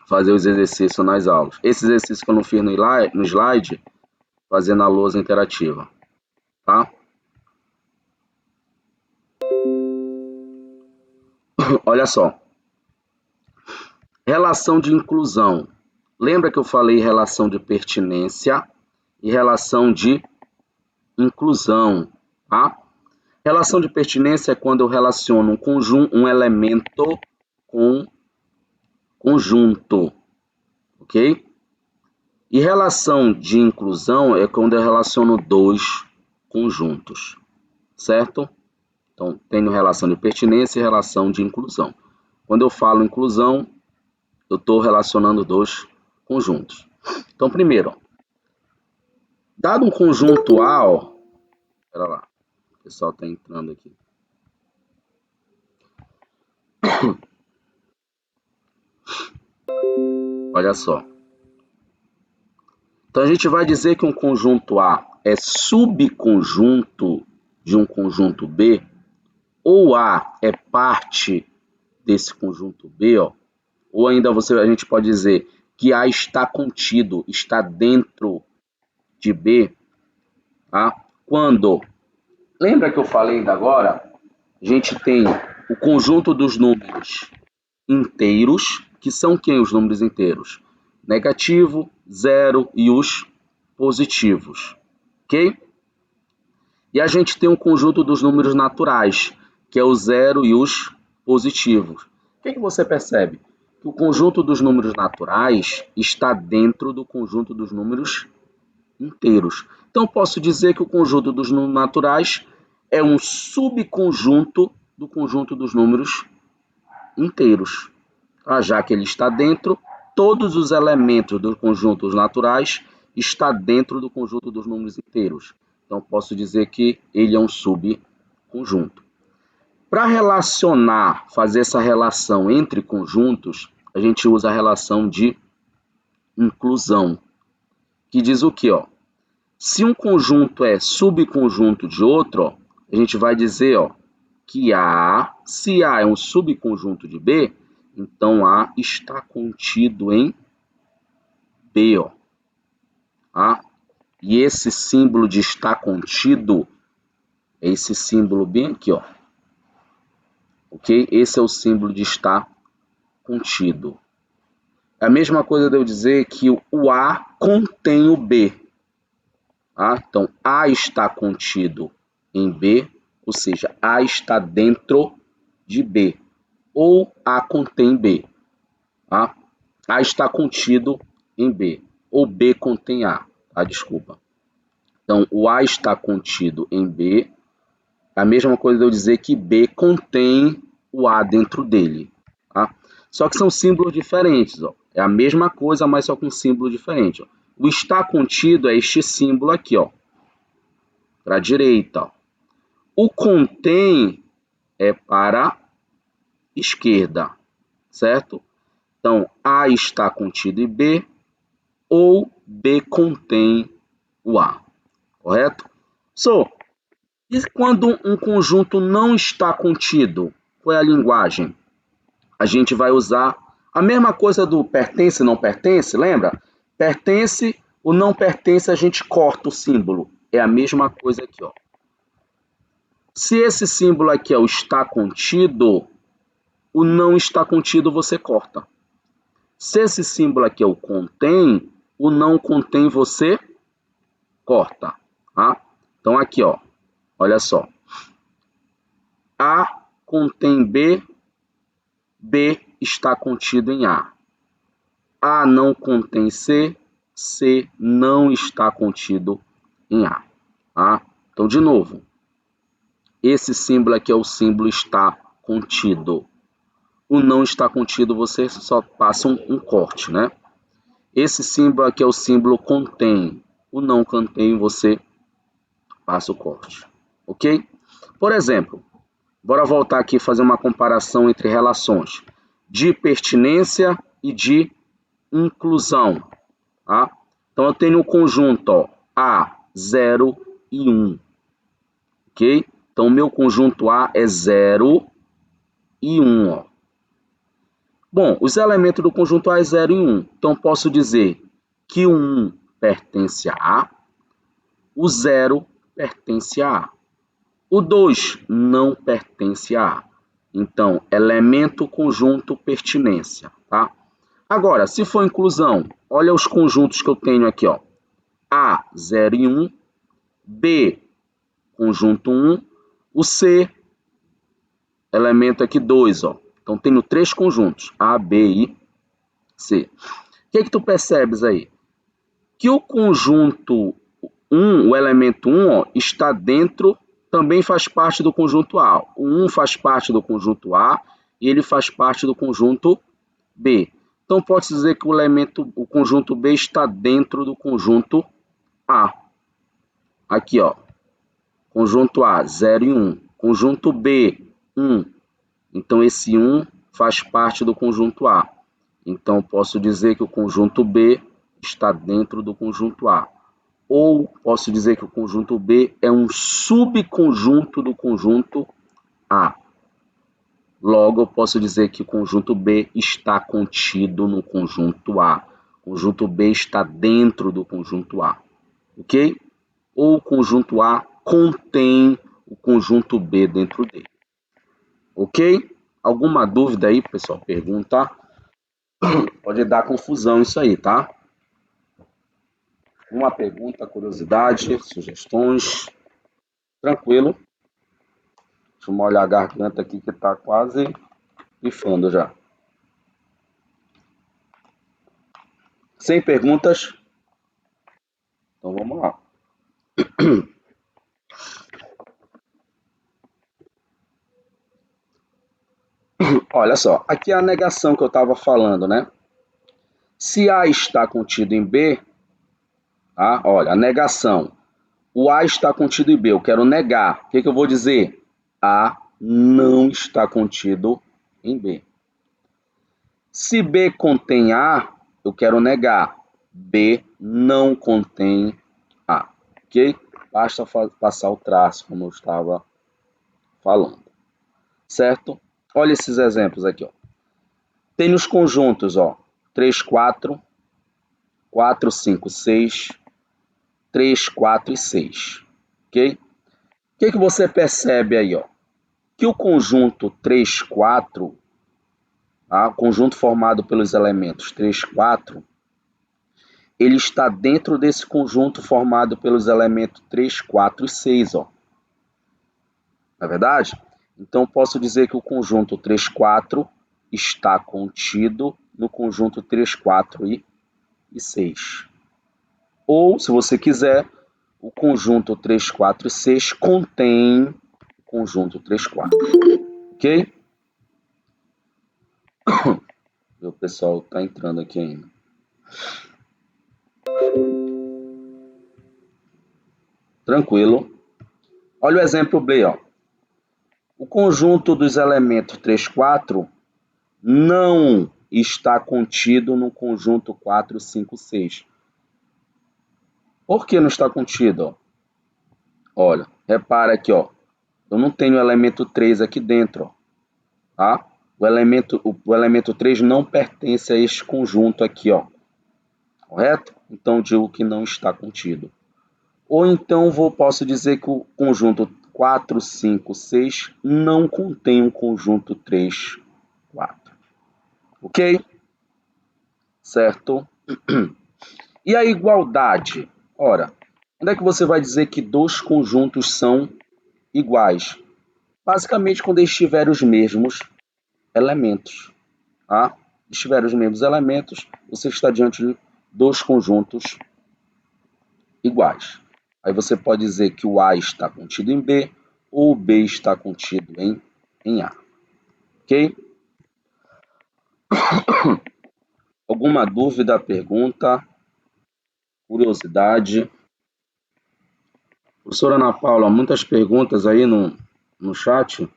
fazer os exercícios nas aulas. Esse exercício que eu não fiz no slide, fazer na lousa interativa. Tá? Olha só. Relação de inclusão. Lembra que eu falei relação de pertinência e relação de inclusão, tá? Relação de pertinência é quando eu relaciono um elemento com conjunto, ok? E relação de inclusão é quando eu relaciono dois conjuntos, certo? Então, tenho relação de pertinência e relação de inclusão. Quando eu falo inclusão, eu estou relacionando dois conjuntos. Então, primeiro, dado um conjunto A, ó, pera lá, o pessoal está entrando aqui. Olha só. Então, a gente vai dizer que um conjunto A é subconjunto de um conjunto B, ou A é parte desse conjunto B, ó, ou ainda a gente pode dizer que A está contido, está dentro de B, tá? Quando, lembra que eu falei ainda agora, a gente tem o conjunto dos números inteiros, que são quem os números inteiros? Negativo, zero e os positivos, ok? E a gente tem um conjunto dos números naturais, que é o zero e os positivos. O que você percebe? Que o conjunto dos números naturais está dentro do conjunto dos números inteiros. Então, posso dizer que o conjunto dos números naturais é um subconjunto do conjunto dos números inteiros. Já que ele está dentro, todos os elementos dos conjuntos naturais estão dentro do conjunto dos números inteiros. Então, posso dizer que ele é um subconjunto. Para relacionar, fazer essa relação entre conjuntos, a gente usa a relação de inclusão, que diz o quê? Se um conjunto é subconjunto de outro, a gente vai dizer que se A é um subconjunto de B, então A está contido em B. E esse símbolo de estar contido é esse símbolo bem aqui. Ok? Esse é o símbolo de estar contido. É a mesma coisa de eu dizer que o A contém o B. Então, A está contido em B, ou seja, A está dentro de B. Ou A contém B. A está contido em B, ou B contém A, tá? Desculpa. Então, o A está contido em B, é a mesma coisa de eu dizer que B contém o A dentro dele, tá? Só que são símbolos diferentes, ó. É a mesma coisa, mas só com símbolo diferente, ó. O está contido é este símbolo aqui, ó, para a direita, ó. O contém é para a esquerda, certo? Então, A está contido em B, ou B contém o A, correto? E quando um conjunto não está contido, qual é a linguagem? A gente vai usar a mesma coisa do pertence e não pertence, lembra? Pertence, o não pertence, a gente corta o símbolo. É a mesma coisa aqui, ó. Se esse símbolo aqui é o está contido, o não está contido você corta. Se esse símbolo aqui é o contém, o não contém você corta, tá? Então aqui, ó, olha só. A contém B, B está contido em A. A não contém C, C não está contido em A. Tá? Então, de novo, esse símbolo aqui é o símbolo está contido. O não está contido, você só passa um corte, né? Esse símbolo aqui é o símbolo contém. O não contém, você passa o corte. Ok? Por exemplo, bora voltar aqui e fazer uma comparação entre relações de pertinência e de inclusão. Tá? Então, eu tenho o conjunto, ó, A, 0 e 1. Ok? Então, o meu conjunto A é 0 e 1. Ó. Bom, os elementos do conjunto A é 0 e 1. Então, posso dizer que o 1 pertence a A, o 0 pertence a A. O 2 não pertence a A. Então, elemento, conjunto, pertinência. Tá? Agora, se for inclusão, olha os conjuntos que eu tenho aqui. Ó. A, 0 e 1. B, conjunto 1. O C, elemento aqui 2. Ó. Então, tenho 3 conjuntos, A, B e C. O que tu percebes aí? Que o conjunto 1, o elemento 1, ó, está dentro, também faz parte do conjunto A. O 1 faz parte do conjunto A e ele faz parte do conjunto B. Então, pode-se dizer que o conjunto B está dentro do conjunto A. Aqui, ó. Conjunto A, 0 e 1. Conjunto B, 1. Então, esse 1 faz parte do conjunto A. Então, posso dizer que o conjunto B está dentro do conjunto A. Ou posso dizer que o conjunto B é um subconjunto do conjunto A. Logo, eu posso dizer que o conjunto B está contido no conjunto A. O conjunto B está dentro do conjunto A. Ok? Ou o conjunto A contém o conjunto B dentro dele. Ok? Alguma dúvida aí, pessoal? Pergunta. Pode dar confusão isso aí, tá? Uma pergunta, curiosidade, sugestões. Tranquilo. Deixa eu molhar a garganta aqui que tá quase pifando já. Sem perguntas? Então vamos lá. Olha só, aqui é a negação que eu estava falando, né? Se A está contido em B, tá? Olha, a negação. O A está contido em B, eu quero negar. O que eu vou dizer? A não está contido em B. Se B contém A, eu quero negar. B não contém A. Ok? Basta passar o traço, como eu estava falando. Certo? Olha esses exemplos aqui, ó. Tem os conjuntos, ó. 3, 4, 4, 5, 6, 3, 4 e 6. Ok? O que você percebe aí, ó? Que o conjunto 3, 4, tá? O conjunto formado pelos elementos 3, 4, ele está dentro desse conjunto formado pelos elementos 3, 4 e 6, ó. Não é verdade? Então, posso dizer que o conjunto 3, 4 está contido no conjunto 3, 4 e 6. Ou, se você quiser, o conjunto 3, 4 e 6 contém o conjunto 3, 4. Ok? O pessoal está entrando aqui ainda. Tranquilo. Olha o exemplo B, ó. O conjunto dos elementos 3, 4 não está contido no conjunto 4, 5, 6. Por que não está contido? Ó? Olha, repara aqui, ó. Eu não tenho o elemento 3 aqui dentro, ó. Tá? O elemento 3 não pertence a este conjunto aqui, ó. Correto? Então, digo que não está contido. Ou então, posso dizer que o conjunto 4, 5, 6 não contém um conjunto 3, 4. Ok? Certo? E a igualdade? Ora, onde é que você vai dizer que dois conjuntos são iguais? Basicamente, quando eles tiverem os mesmos elementos. Tá? Se tiverem os mesmos elementos, você está diante de dois conjuntos iguais. Aí você pode dizer que o A está contido em B ou o B está contido em A. Ok? Alguma dúvida, pergunta, curiosidade? Professora Ana Paula, muitas perguntas aí no chat.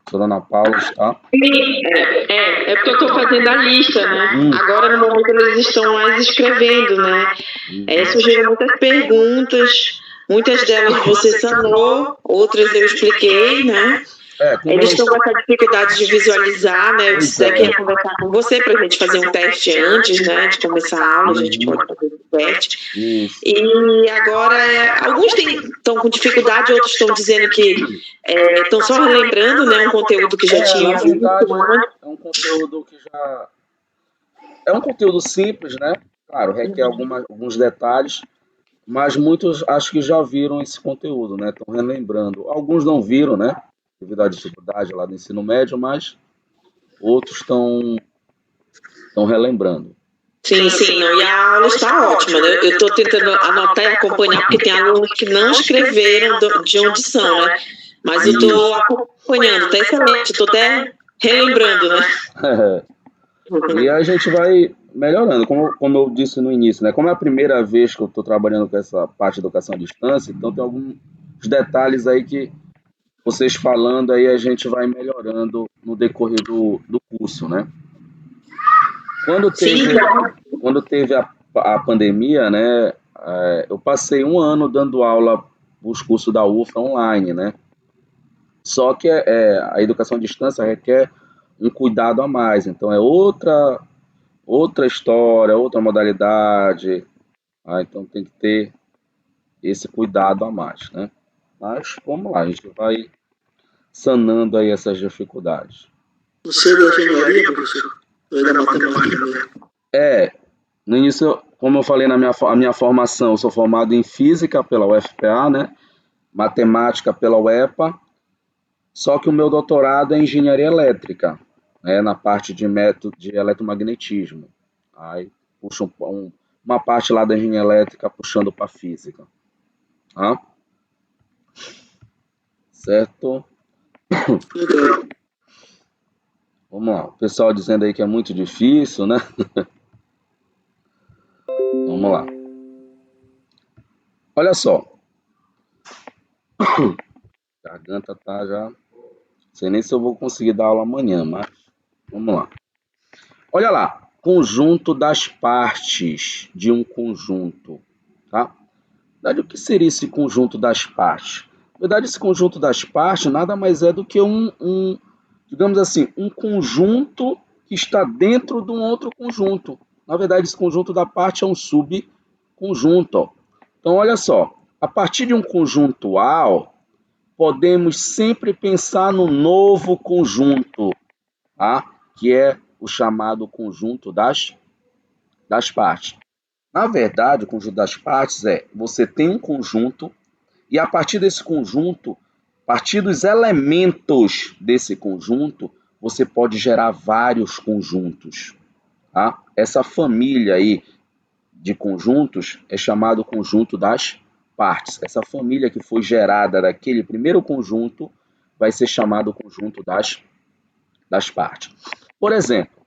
Professora Ana Paula está. É porque eu estou fazendo a lista, né? Agora, no momento, eles estão mais escrevendo, né? Surgiram muitas perguntas, muitas delas você sanou, outras eu expliquei, né? Eles estão com essa dificuldade de visualizar, né? Eu disse que ia conversar com você para a gente fazer um teste antes, né? De começar a aula, a gente pode fazer esse teste. E agora, alguns estão com dificuldade, outros estão dizendo que estão só relembrando, né? Um conteúdo que já tinha visto. É um conteúdo que já... É um conteúdo simples, né? Claro, requer alguns detalhes, mas muitos acho que já viram esse conteúdo, né? Estão relembrando. Alguns não viram, né? Devido à dificuldade lá do ensino médio, mas outros estão relembrando. Sim, não, e a aula está ótima, né? Eu estou tentando anotar e acompanhar, porque tem alunos que não escreveram de onde são, né? Mas eu estou acompanhando, está excelente, estou até relembrando, né? E a gente vai melhorando, como eu disse no início, né? Como é a primeira vez que eu estou trabalhando com essa parte de educação à distância, então tem alguns detalhes aí que vocês falando aí a gente vai melhorando no decorrer do curso, né? Quando teve a pandemia, né? Eu passei um ano dando aula os cursos da UFA online, né? Só que a educação à distância requer um cuidado a mais, então é outra história, outra modalidade, então tem que ter esse cuidado a mais, né? Mas vamos lá, a gente vai sanando aí essas dificuldades. Você é da engenharia, professor? Ou é da matemática mesmo? No início, como eu falei a minha formação, eu sou formado em Física pela UFPA, né? Matemática pela UEPA, só que o meu doutorado é em Engenharia Elétrica, né? Na parte de método de eletromagnetismo. Aí puxo uma parte lá da Engenharia Elétrica puxando para Física. Tá? Certo? Legal. Vamos lá. O pessoal dizendo aí que é muito difícil, né? Vamos lá. Olha só. A garganta tá já... Não sei nem se eu vou conseguir dar aula amanhã, mas vamos lá. Olha lá. Conjunto das partes de um conjunto. Tá? Na verdade, o que seria esse conjunto das partes? Na verdade, esse conjunto das partes nada mais é do que digamos assim, um conjunto que está dentro de um outro conjunto. Na verdade, esse conjunto da parte é um subconjunto. Ó. Então, olha só, a partir de um conjuntual, podemos sempre pensar no novo conjunto, tá? Que é o chamado conjunto das partes. Na verdade, o conjunto das partes você tem um conjunto e a partir desse conjunto A partir dos elementos desse conjunto, você pode gerar vários conjuntos. Tá? Essa família aí de conjuntos é chamado conjunto das partes. Essa família que foi gerada daquele primeiro conjunto vai ser chamado conjunto das partes. Por exemplo,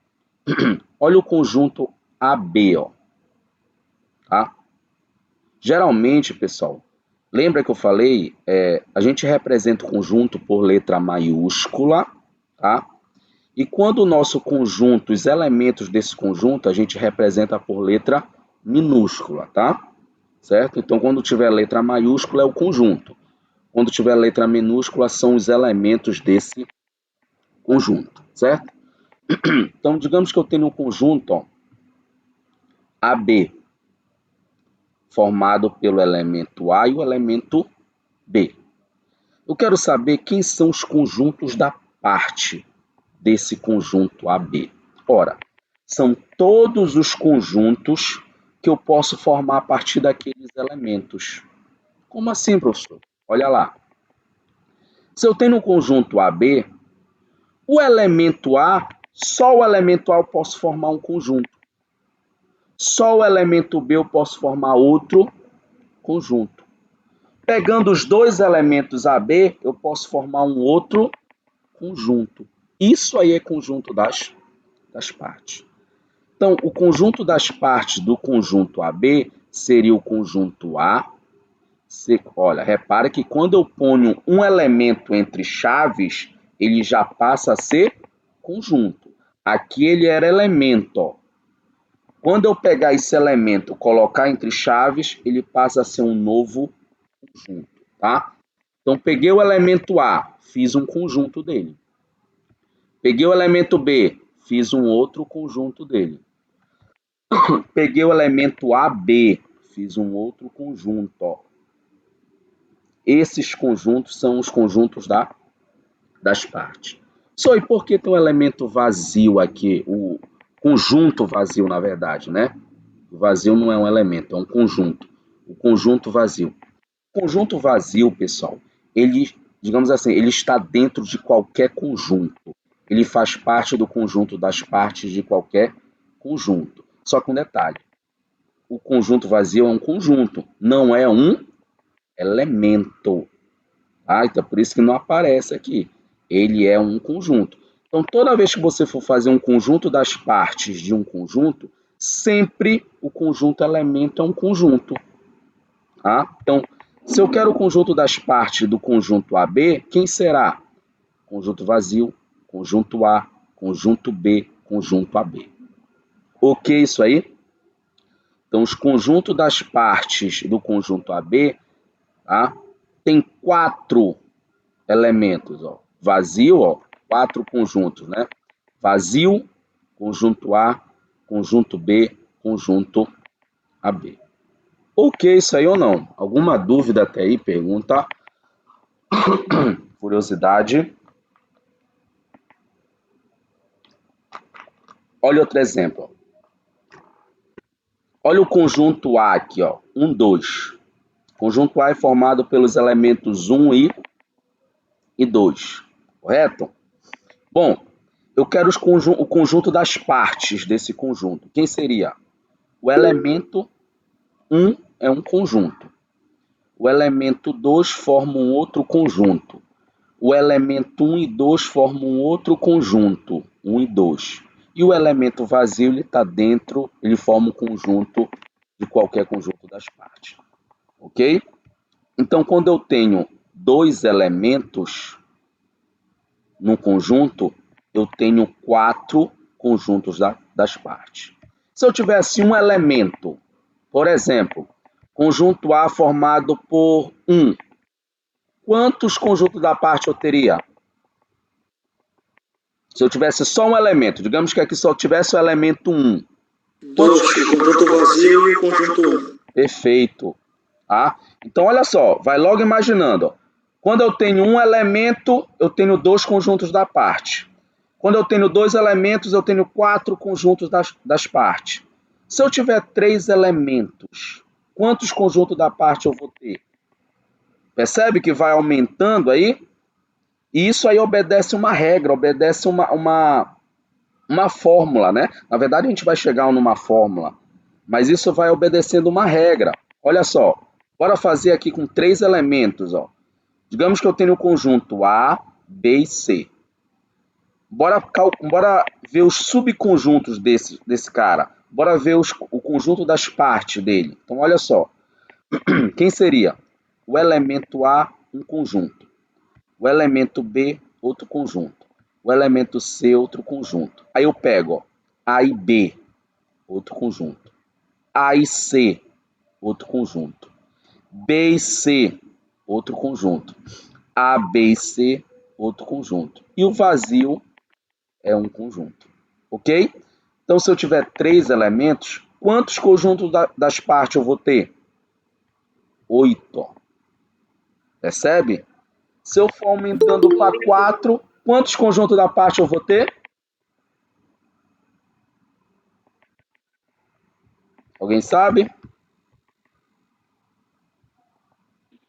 olha o conjunto AB. Ó, tá? Geralmente, pessoal, lembra que eu falei, a gente representa o conjunto por letra maiúscula, tá? E quando o nosso conjunto, os elementos desse conjunto, a gente representa por letra minúscula, tá? Certo? Então, quando tiver letra maiúscula é o conjunto. Quando tiver letra minúscula são os elementos desse conjunto, certo? Então, digamos que eu tenho um conjunto, ó, AB, formado pelo elemento A e o elemento B. Eu quero saber quem são os conjuntos da parte desse conjunto AB. Ora, são todos os conjuntos que eu posso formar a partir daqueles elementos. Como assim, professor? Olha lá. Se eu tenho um conjunto AB, o elemento A, só o elemento A eu posso formar um conjunto. Só o elemento B eu posso formar outro conjunto. Pegando os dois elementos AB, eu posso formar um outro conjunto. Isso aí é conjunto das partes. Então, o conjunto das partes do conjunto AB seria o conjunto A. Olha, repara que quando eu ponho um elemento entre chaves, ele já passa a ser conjunto. Aqui ele era elemento. Ó. Quando eu pegar esse elemento e colocar entre chaves, ele passa a ser um novo conjunto. Tá? Então, peguei o elemento A, fiz um conjunto dele. Peguei o elemento B, fiz um outro conjunto dele. Peguei o elemento AB, fiz um outro conjunto. Ó. Esses conjuntos são os conjuntos das partes. Só e por que tem um elemento vazio aqui? O conjunto vazio, na verdade, né? O vazio não é um elemento, é um conjunto. O conjunto vazio. O conjunto vazio, pessoal, ele, digamos assim, ele está dentro de qualquer conjunto. Ele faz parte do conjunto das partes de qualquer conjunto. Só com um detalhe. O conjunto vazio é um conjunto, não é um elemento. Ah, então por isso que não aparece aqui. Ele é um conjunto. Então, toda vez que você for fazer um conjunto das partes de um conjunto, sempre o conjunto elemento é um conjunto. Tá? Então, se eu quero o conjunto das partes do conjunto AB, quem será? Conjunto vazio, conjunto A, conjunto B, conjunto AB. Ok isso aí? Então, os conjuntos das partes do conjunto AB, tá? Tem 4 elementos. Ó. Vazio, ó, 4 conjuntos, né? Vazio, conjunto A, conjunto B, conjunto AB. Ok isso aí ou não? Alguma dúvida até aí? Pergunta? Curiosidade? Olha outro exemplo. Olha o conjunto A aqui, ó. 1, 2. O conjunto A é formado pelos elementos 1 e 2. Correto? Bom, eu quero o conjunto das partes desse conjunto. Quem seria? O elemento 1 é um conjunto. O elemento 2 forma um outro conjunto. O elemento 1 e 2 formam um outro conjunto. 1 e 2. E o elemento vazio, ele está dentro, ele forma um conjunto de qualquer conjunto das partes. Ok? Então, quando eu tenho 2 elementos no conjunto, eu tenho 4 conjuntos das partes. Se eu tivesse um elemento, por exemplo, conjunto A formado por 1, quantos conjuntos da parte eu teria? Se eu tivesse só um elemento, digamos que aqui só tivesse o elemento 1. 2, o conjunto vazio e o conjunto 1. Perfeito. Tá? Então, olha só, vai logo imaginando. Ó. Quando eu tenho um elemento, eu tenho 2 conjuntos da parte. Quando eu tenho 2 elementos, eu tenho 4 conjuntos das partes. Se eu tiver 3 elementos, quantos conjuntos da parte eu vou ter? Percebe que vai aumentando aí? E isso aí obedece uma regra, obedece uma fórmula, né? Na verdade, a gente vai chegar numa fórmula, mas isso vai obedecendo uma regra. Olha só, bora fazer aqui com 3 elementos, ó. Digamos que eu tenho o conjunto A, B e C. Bora ver os subconjuntos desse cara. Bora ver o conjunto das partes dele. Então, olha só. Quem seria? O elemento A, um conjunto. O elemento B, outro conjunto. O elemento C, outro conjunto. Aí eu pego, ó, A e B, outro conjunto. A e C, outro conjunto. B e C, outro conjunto. A, B e C, outro conjunto. E o vazio é um conjunto. Ok? Então, se eu tiver 3 elementos, quantos conjuntos das partes eu vou ter? 8. Percebe? Se eu for aumentando para 4, quantos conjuntos da parte eu vou ter? Alguém sabe?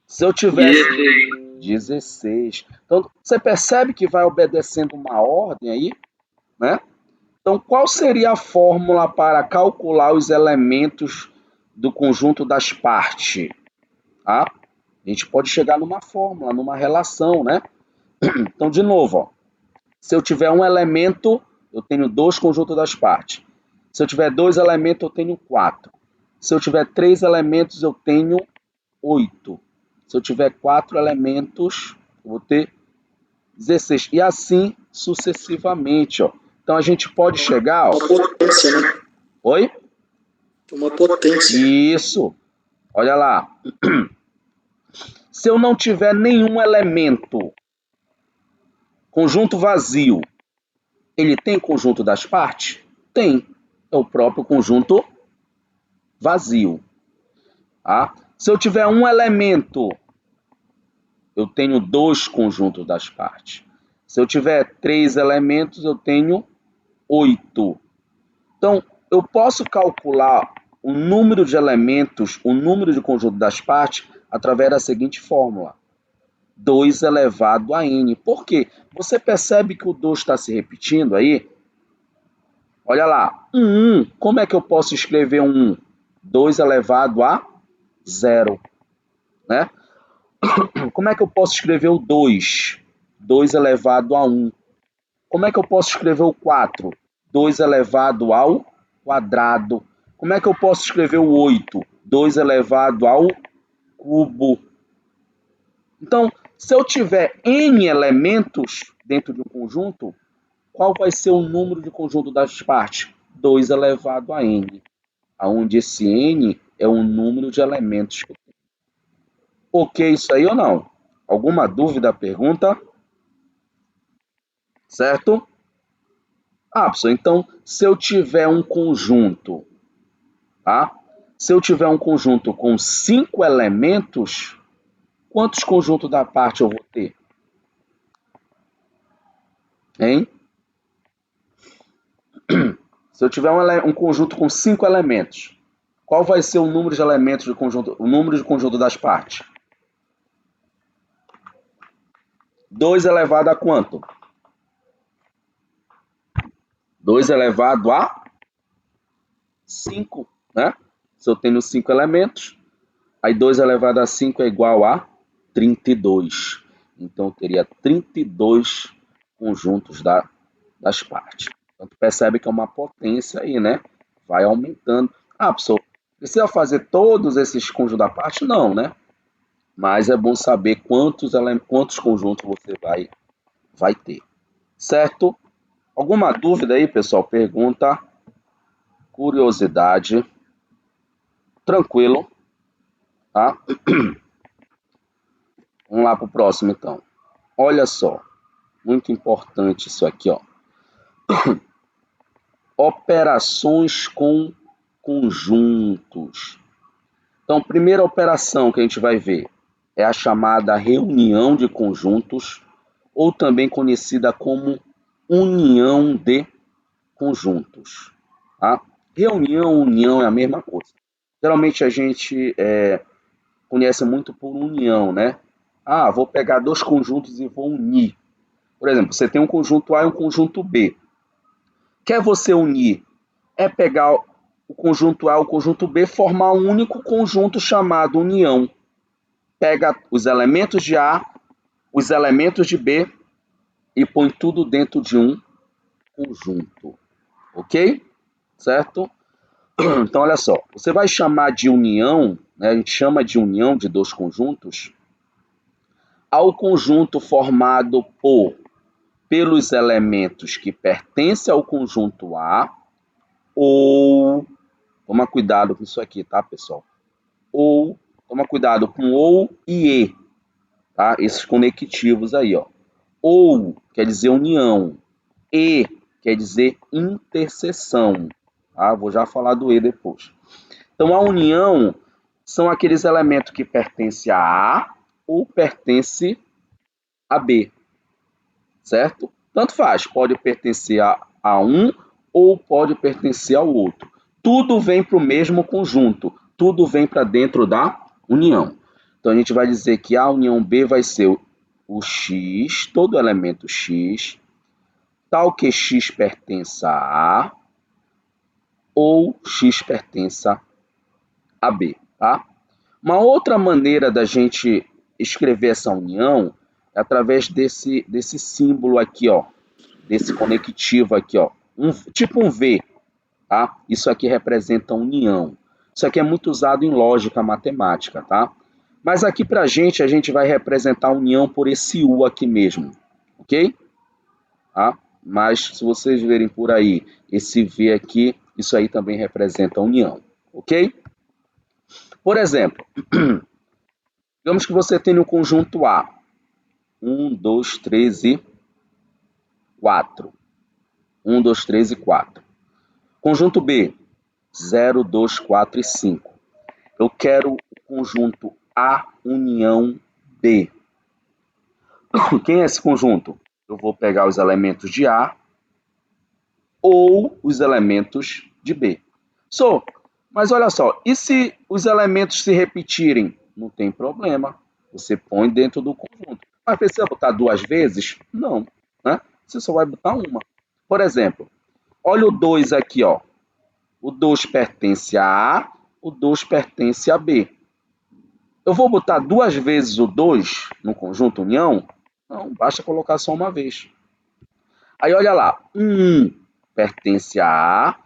Se eu tivesse 16. Então, você percebe que vai obedecendo uma ordem aí, né? Então, qual seria a fórmula para calcular os elementos do conjunto das partes? Ah, a gente pode chegar numa fórmula, numa relação, né? Então, de novo, ó, se eu tiver um elemento, eu tenho 2 conjuntos das partes. Se eu tiver 2 elementos, eu tenho 4. Se eu tiver 3 elementos, eu tenho 8. Se eu tiver 4 elementos, eu vou ter 16. E assim sucessivamente, ó. Então a gente pode chegar, ó. Uma potência, né? Oi? Uma potência. Isso. Olha lá. Se eu não tiver nenhum elemento, conjunto vazio, ele tem conjunto das partes? Tem. É o próprio conjunto vazio. Tá? Se eu tiver um elemento, eu tenho 2 conjuntos das partes. Se eu tiver 3 elementos, eu tenho 8. Então, eu posso calcular o número de elementos, o número de conjunto das partes, através da seguinte fórmula. 2 elevado a n. Por quê? Você percebe que o 2 está se repetindo aí? Olha lá. 1. Como é que eu posso escrever um 1? 2 elevado a 0. Né? Como é que eu posso escrever o 2? 2 elevado a 1. Como é que eu posso escrever o 4? 2 elevado ao quadrado. Como é que eu posso escrever o 8? 2 elevado ao cubo. Então, se eu tiver n elementos dentro de um conjunto, qual vai ser o número de conjunto das partes? 2 elevado a n, onde esse n é o número de elementos que eu tenho. Ok isso aí ou não? Alguma dúvida, pergunta? Certo? Pessoal, então, se eu tiver um conjunto, tá? Se eu tiver um conjunto com 5 elementos, quantos conjuntos da parte eu vou ter? Hein? Se eu tiver um conjunto com 5 elementos, qual vai ser o número de elementos do conjunto, o número de conjunto das partes? 2 elevado a quanto? 2 elevado a 5, né? Se eu tenho 5 elementos, aí 2 elevado a 5 é igual a 32. Então, eu teria 32 conjuntos das partes. Então, tu percebe que é uma potência aí, né? Vai aumentando. Professor, precisa fazer todos esses conjuntos da parte? Não, né? Mas é bom saber quantos conjuntos você vai ter. Certo? Alguma dúvida aí, pessoal? Pergunta, curiosidade. Tranquilo, tá? Vamos lá para o próximo, então. Olha só, muito importante isso aqui, ó. Operações com conjuntos. Então, primeira operação que a gente vai ver é a chamada reunião de conjuntos, ou também conhecida como união de conjuntos. Tá? Reunião, união é a mesma coisa. Geralmente a gente conhece muito por união, né? vou pegar dois conjuntos e vou unir. Por exemplo, você tem um conjunto A e um conjunto B. Quer você unir? É pegar o conjunto A e o conjunto B, formar um único conjunto chamado união. Pega os elementos de A, os elementos de B e põe tudo dentro de um conjunto. Ok? Certo? Então, olha só. Você vai chamar de união, né, a gente chama de união de dois conjuntos, ao conjunto formado pelos elementos que pertencem ao conjunto A ou... Toma cuidado com isso aqui, tá, pessoal? Ou, toma cuidado com ou e e, tá? Esses conectivos aí, ó. Ou quer dizer união, e quer dizer interseção, tá? Vou já falar do e depois. Então, a união são aqueles elementos que pertencem a A ou pertencem a B, certo? Tanto faz, pode pertencer a um ou pode pertencer ao outro. Tudo vem para o mesmo conjunto, tudo vem para dentro da união. Então, a gente vai dizer que a união B vai ser o X, todo elemento X, tal que X pertença a A ou X pertença a B, tá? Uma outra maneira da gente escrever essa união é através desse símbolo aqui, ó, desse conectivo aqui, ó, tipo um V, tá? Isso aqui representa união. Isso aqui é muito usado em lógica matemática, tá? Mas aqui pra gente, a gente vai representar a união por esse U aqui mesmo, ok? Tá? Mas se vocês verem por aí, esse V aqui, isso aí também representa a união, ok? Por exemplo, digamos que você tem um conjunto A, 1, 2, 3 e 4. 1, 2, 3 e 4. Conjunto B, 0, 2, 4 e 5. Eu quero o conjunto A união B. Quem é esse conjunto? Eu vou pegar os elementos de A ou os elementos de B. Mas olha só, e se os elementos se repetirem? Não tem problema, você põe dentro do conjunto. Mas precisa botar duas vezes? Não, né? Você só vai botar uma. Por exemplo, olha o 2 aqui, ó. O 2 pertence a A, o 2 pertence a B. Eu vou botar duas vezes o 2 no conjunto união? Não, basta colocar só uma vez. Aí olha lá, 1 pertence a A,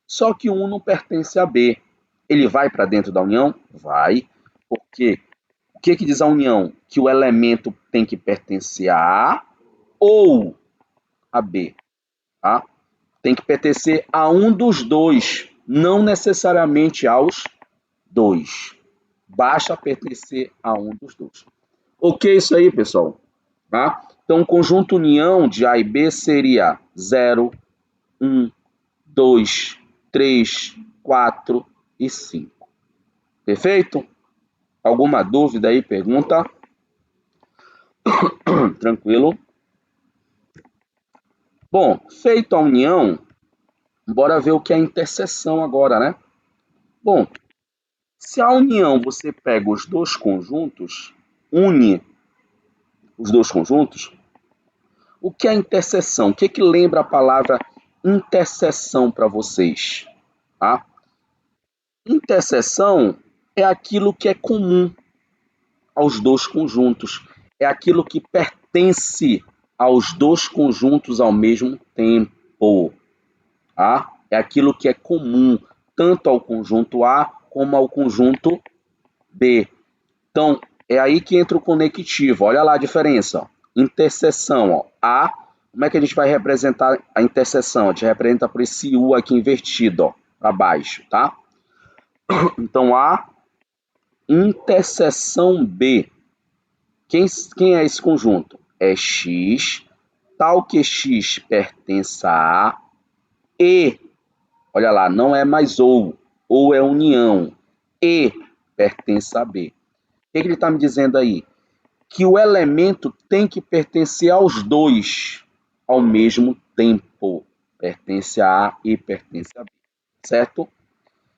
só que 1 não pertence a B. Ele vai para dentro da união? Vai. Porque o que diz a união? Que o elemento tem que pertencer a A ou a B. Tá? Tem que pertencer a um dos dois, não necessariamente aos dois. Basta pertencer a um dos dois. Ok, isso aí, pessoal? Tá? Então, o conjunto união de A e B seria 0, 1, 2, 3, 4 e 5. Perfeito? Alguma dúvida aí? Pergunta? Tranquilo? Bom, feito a união, bora ver o que é a interseção agora, né? Bom, se a união você pega os dois conjuntos, une os dois conjuntos, o que é a interseção? O que lembra a palavra interseção para vocês? Tá? Interseção é aquilo que é comum aos dois conjuntos, é aquilo que pertence aos dois conjuntos ao mesmo tempo. Tá? É aquilo que é comum tanto ao conjunto A como ao conjunto B. Então, é aí que entra o conectivo. Olha lá a diferença. Interseção. Ó. A, como é que a gente vai representar a interseção? A gente representa por esse U aqui invertido, para baixo, tá? Então, A, interseção B. Quem é esse conjunto? É X, tal que X pertença a A, e, olha lá, não é mais ou é união, e pertence a B. O que ele está me dizendo aí? Que o elemento tem que pertencer aos dois ao mesmo tempo. Pertence a A e pertence a B. Certo?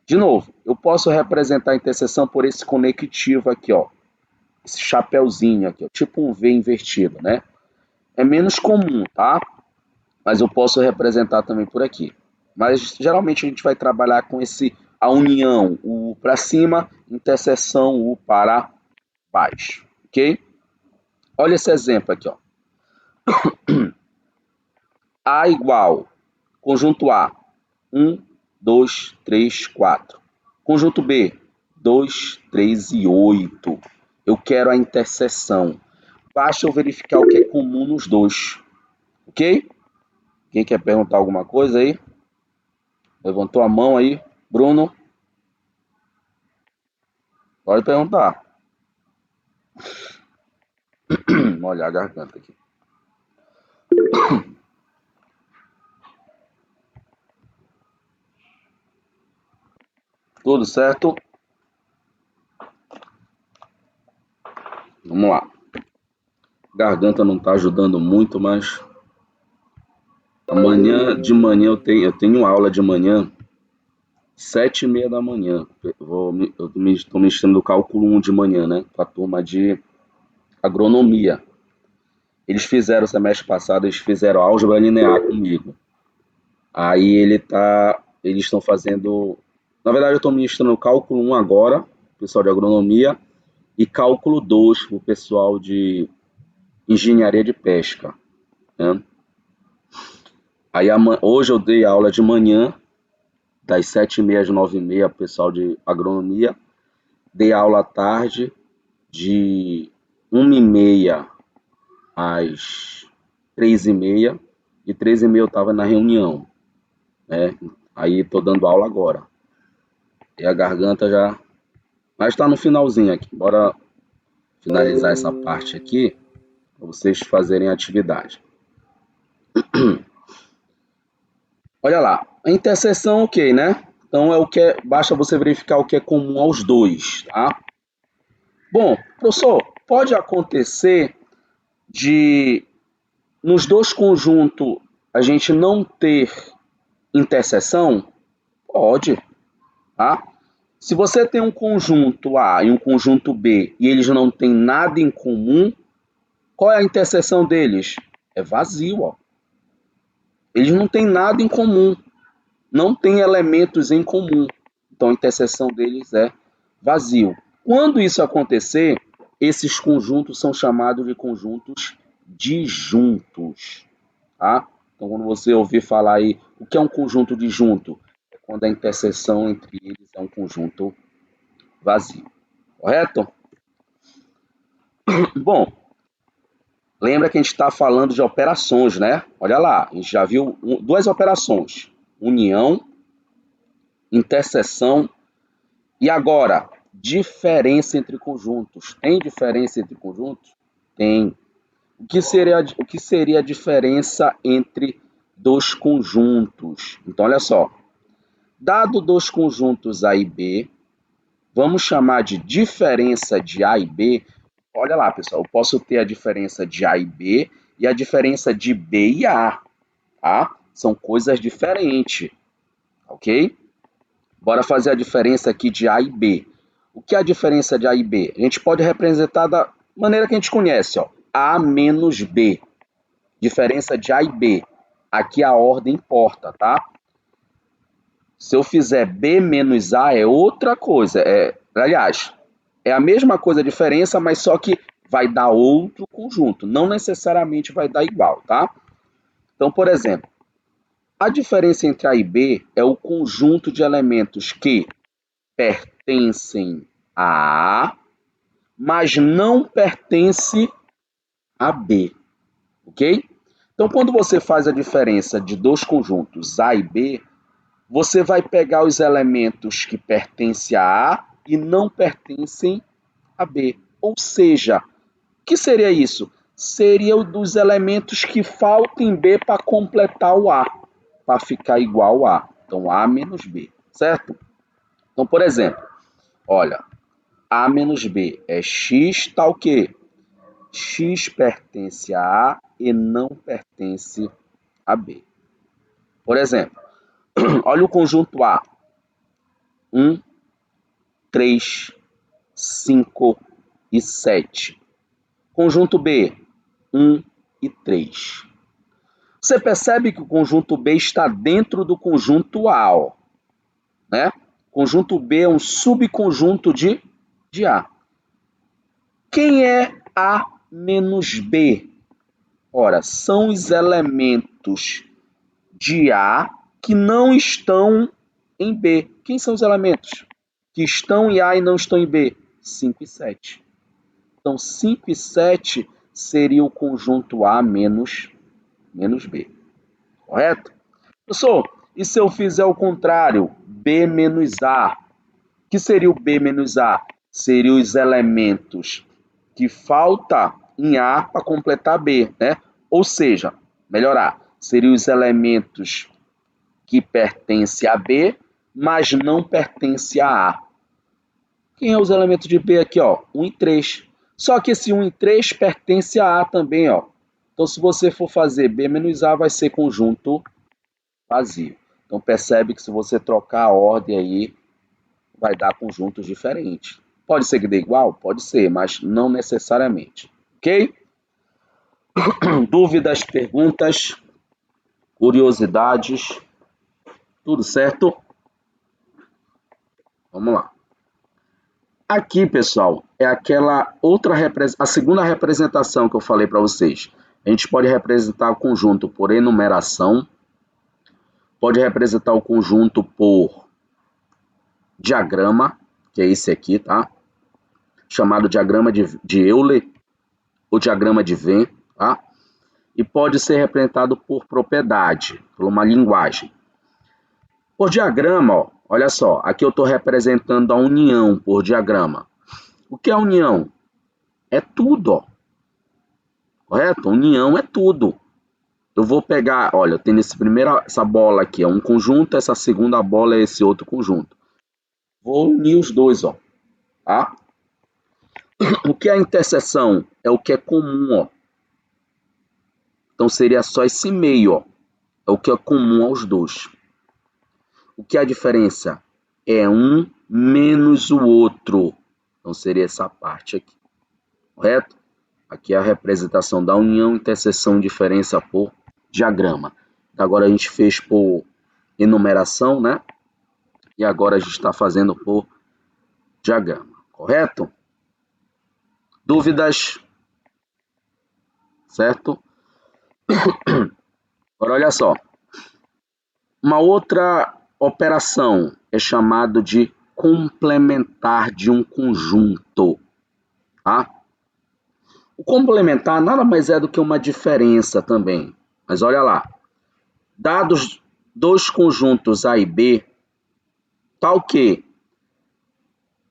De novo, eu posso representar a interseção por esse conectivo aqui, ó. esse chapeuzinho aqui, ó, tipo um V invertido, né? É menos comum, tá? Mas eu posso representar também por aqui. Mas geralmente a gente vai trabalhar com a união, o para cima, interseção, o para baixo, ok? Olha esse exemplo aqui, ó. A igual, conjunto A, 1, 2, 3, 4. Conjunto B, 2, 3 e 8. Eu quero a interseção. Basta eu verificar o que é comum nos dois, ok? Quem quer perguntar alguma coisa aí? Levantou a mão aí, Bruno? Pode perguntar. Molhar a garganta aqui. Tudo certo? Vamos lá. Garganta não está ajudando muito, mas de manhã eu tenho aula de manhã, 7h30 da manhã. Eu estou mexendo no cálculo 1 de manhã, né? Com a turma de agronomia. Eles fizeram, semestre passado, eles fizeram álgebra linear comigo. Aí eles estão fazendo... Na verdade, eu estou ministrando cálculo 1 agora, pessoal de agronomia, e cálculo 2 para o pessoal de engenharia de pesca, né? Aí hoje eu dei aula de manhã, das 7h30 às 9h30, pessoal de agronomia. Dei aula à tarde, de 1h30 às 3h30. E 3h30 eu estava na reunião, né? Aí estou dando aula agora. E a garganta já... Mas está no finalzinho aqui. Bora finalizar essa parte aqui, para vocês fazerem a atividade. Olha lá, a interseção, ok, né? Então basta você verificar o que é comum aos dois, tá? Bom, professor, pode acontecer de nos dois conjuntos a gente não ter interseção? Pode, tá? Se você tem um conjunto A e um conjunto B e eles não têm nada em comum, qual é a interseção deles? É vazio, ó. Eles não têm nada em comum, não têm elementos em comum. Então a interseção deles é vazio. Quando isso acontecer, esses conjuntos são chamados de conjuntos disjuntos, tá? Então quando você ouvir falar aí, o que é um conjunto disjunto? É quando a interseção entre eles é um conjunto vazio, correto? Bom, lembra que a gente está falando de operações, né? Olha lá, a gente já viu duas operações, união, interseção, e agora, diferença entre conjuntos. Tem diferença entre conjuntos? Tem. O que seria a diferença entre dois conjuntos? Então, olha só. Dado dois conjuntos A e B, vamos chamar de diferença de A e B. Olha lá, pessoal, eu posso ter a diferença de A e B e a diferença de B e A, tá? São coisas diferentes, ok? Bora fazer a diferença aqui de A e B. O que é a diferença de A e B? A gente pode representar da maneira que a gente conhece, ó. A menos B. Diferença de A e B. Aqui a ordem importa, tá? Se eu fizer B menos A é outra coisa. Aliás, é a mesma coisa a diferença, mas só que vai dar outro conjunto. Não necessariamente vai dar igual, tá? Então, por exemplo, a diferença entre A e B é o conjunto de elementos que pertencem a A, mas não pertence a B, ok? Então, quando você faz a diferença de dois conjuntos A e B, você vai pegar os elementos que pertencem a A e não pertencem a B. Ou seja, o que seria isso? Seria o dos elementos que faltam em B para completar o A, para ficar igual a A. Então, A menos B, certo? Então, por exemplo, olha, A menos B é X tal que X pertence a A e não pertence a B. Por exemplo, olha o conjunto A. 1, 3, 5, e 7. Conjunto B, 1 e 3. Você percebe que o conjunto B está dentro do conjunto A, ó, né? Conjunto B é um subconjunto de A. Quem é A menos B? Ora, são os elementos de A que não estão em B. Quem são os elementos que estão em A e não estão em B? 5 e 7. Então, 5 e 7 seria o conjunto A menos B. Correto? Professor, e se eu fizer o contrário? B menos A. O que seria o B menos A? Seriam os elementos que falta em A para completar B, né? Ou seja, melhorar, seriam os elementos que pertencem a B, mas não pertencem a A. Quem é os elementos de B aqui, ó? 1 e 3. Só que esse 1 e 3 pertence a A também, ó. Então, se você for fazer B menos A, vai ser conjunto vazio. Então, percebe que se você trocar a ordem aí, vai dar conjuntos diferentes. Pode ser que dê igual? Pode ser, mas não necessariamente. Ok? Dúvidas, perguntas, curiosidades, tudo certo? Vamos lá. Aqui, pessoal, é aquela outra a segunda representação que eu falei para vocês. A gente pode representar o conjunto por enumeração, pode representar o conjunto por diagrama, que é esse aqui, tá? Chamado diagrama de Euler ou diagrama de Venn, tá? E pode ser representado por propriedade, por uma linguagem. Por diagrama, ó, olha só, aqui eu estou representando a união por diagrama. O que é união? É tudo, ó. Correto? União é tudo. Eu vou pegar, olha, eu tenho essa bola aqui, é um conjunto, essa segunda bola é esse outro conjunto. Vou unir os dois, ó. Tá? O que é a interseção? É o que é comum, ó. Então seria só esse meio, ó. É o que é comum aos dois. O que é a diferença? É um menos o outro. Então seria essa parte aqui. Correto? Aqui é a representação da união, interseção e diferença por diagrama. Agora a gente fez por enumeração, né? E agora a gente está fazendo por diagrama. Correto? Dúvidas? Certo? Agora olha só. Uma outra operação é chamada de complementar de um conjunto. Tá? O complementar nada mais é do que uma diferença também. Mas olha lá. Dados dois conjuntos A e B, tal que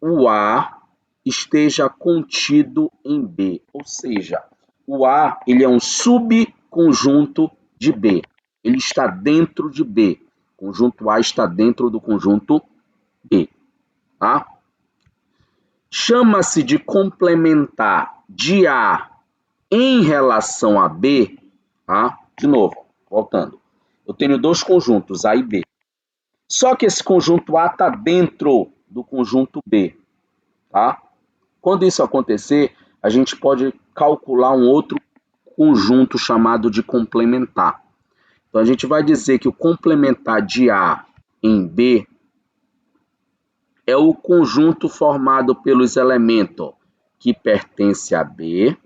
o A esteja contido em B. Ou seja, o A ele é um subconjunto de B. Ele está dentro de B. O conjunto A está dentro do conjunto B. Tá? Chama-se de complementar de A em relação a B. Tá? De novo, voltando. Eu tenho dois conjuntos, A e B. Só que esse conjunto A está dentro do conjunto B. Tá? Quando isso acontecer, a gente pode calcular um outro conjunto chamado de complementar. Então, a gente vai dizer que o complementar de A em B é o conjunto formado pelos elementos que pertence a B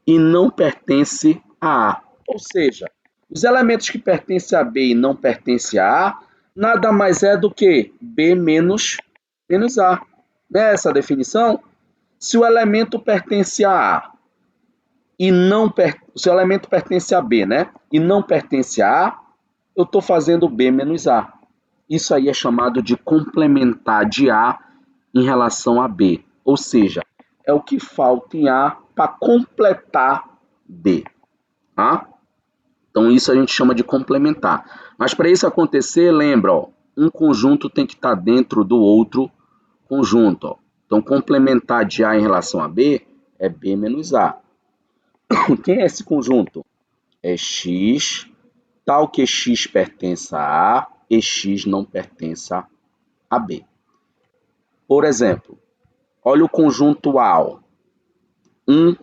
e não pertence a A. Ou seja, os elementos que pertencem a B e não pertencem a A, nada mais é do que B menos A. Nessa definição, se o elemento pertence a A e não se o elemento pertence a B, né? E não pertence a A, eu estou fazendo B menos A. Isso aí é chamado de complementar de A em relação a B. Ou seja, é o que falta em A para completar B. Tá? Então, isso a gente chama de complementar. Mas para isso acontecer, lembra, ó, um conjunto tem que estar dentro do outro conjunto. Ó. Então, complementar de A em relação a B é B menos A. Quem é esse conjunto? É X, tal que X pertence a A e X não pertence a B. Por exemplo, Olha o conjunto A, ó. 1,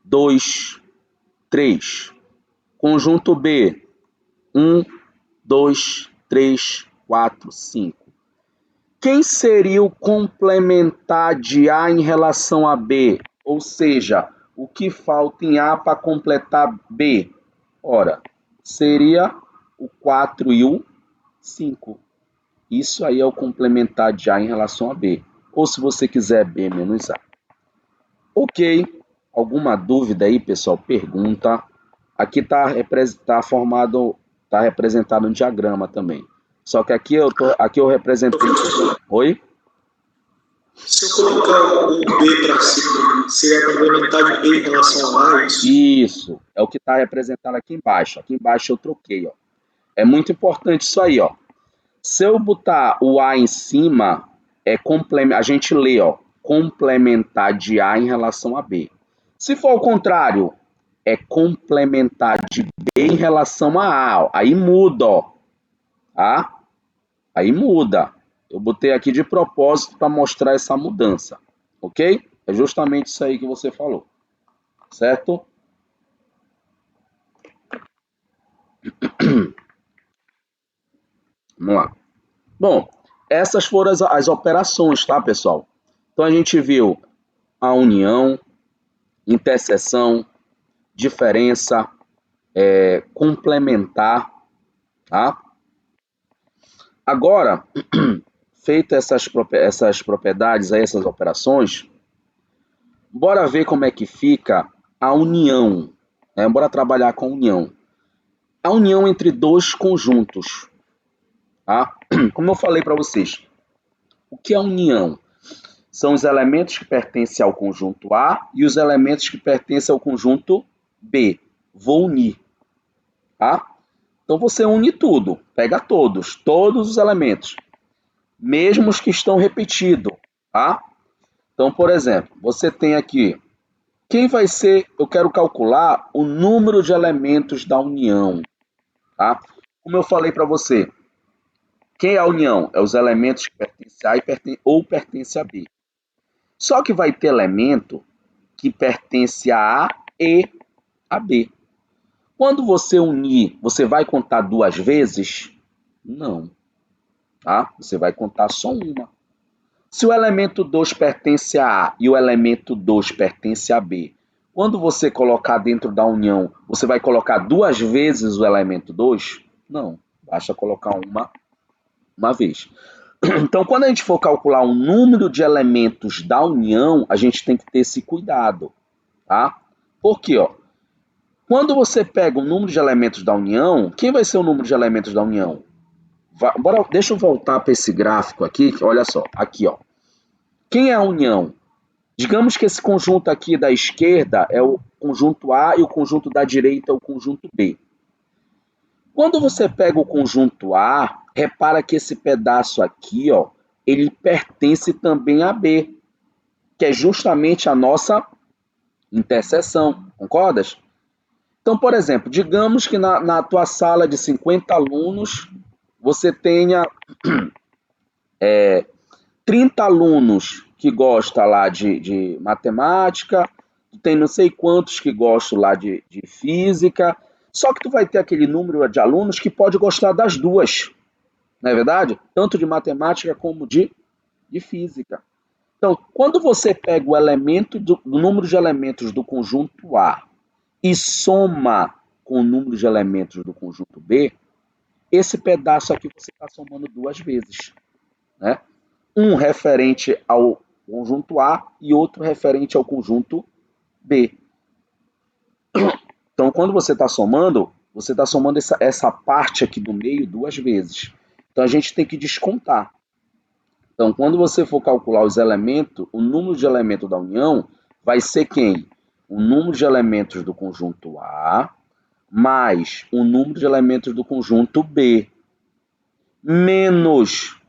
2, 3. Conjunto B. 1, 2, 3, 4, 5. Quem seria o complementar de A em relação a B? Ou seja, o que falta em A para completar B? Ora, seria o 4 e o 5. Isso aí é o complementar de A em relação a B. Ou se você quiser B menos A. Ok. Alguma dúvida aí, pessoal? Pergunta. Aqui está representado um diagrama também. Só que aqui eu representei. Oi? Se eu colocar o B para cima, seria complementar de B em relação a A, é isso? Isso. É o que está representado aqui embaixo. Aqui embaixo eu troquei, ó. É muito importante isso aí, ó. Se eu botar o A em cima, a gente lê, ó, complementar de A em relação a B. Se for o contrário, é complementar de B em relação a A, ó. Aí muda, ó. Tá? Aí muda. Eu botei aqui de propósito para mostrar essa mudança, ok? É justamente isso aí que você falou, certo? Vamos lá. Bom, essas foram as operações, tá, pessoal? Então a gente viu a união, interseção, diferença, complementar, tá? Agora, feitas essas propriedades, aí, essas operações, bora ver como é que fica a união, né? Bora trabalhar com a união. A união entre dois conjuntos, tá? Como eu falei para vocês, o que é a união? São os elementos que pertencem ao conjunto A e os elementos que pertencem ao conjunto B. Vou unir, tá? Então você une tudo, pega todos os elementos, mesmo os que estão repetidos, tá? Então, por exemplo, você tem aqui, quem vai ser, eu quero calcular o número de elementos da união, tá? Como eu falei para você, quem é a união? É os elementos que pertencem a ou pertencem a B. Só que vai ter elemento que pertence a e a B. Quando você unir, você vai contar duas vezes? Não. Tá? Você vai contar só uma. Se o elemento 2 pertence a A e o elemento 2 pertence a B, quando você colocar dentro da união, você vai colocar duas vezes o elemento 2? Não. Basta colocar uma vez. Então, quando a gente for calcular o número de elementos da união, a gente tem que ter esse cuidado, tá? Por quê? Ó? Quando você pega o número de elementos da união, quem vai ser o número de elementos da união? Deixa eu voltar para esse gráfico aqui, que olha só, aqui, ó. Quem é a união? Digamos que esse conjunto aqui da esquerda é o conjunto A e o conjunto da direita é o conjunto B. Quando você pega o conjunto A, repara que esse pedaço aqui, ó, ele pertence também a B, que é justamente a nossa interseção, concordas? Então, por exemplo, digamos que na tua sala de 50 alunos, você tenha 30 alunos que gostam lá de matemática, tem não sei quantos que gostam lá de física, só que tu vai ter aquele número de alunos que pode gostar das duas, não é verdade? Tanto de matemática como de física. Então, quando você pega o elemento do número de elementos do conjunto A e soma com o número de elementos do conjunto B, esse pedaço aqui você está somando duas vezes, né? Um referente ao conjunto A e outro referente ao conjunto B. Então, quando você está somando essa parte aqui do meio duas vezes. Então, a gente tem que descontar. Então, quando você for calcular os elementos, o número de elementos da união vai ser quem? O número de elementos do conjunto A mais o número de elementos do conjunto B menos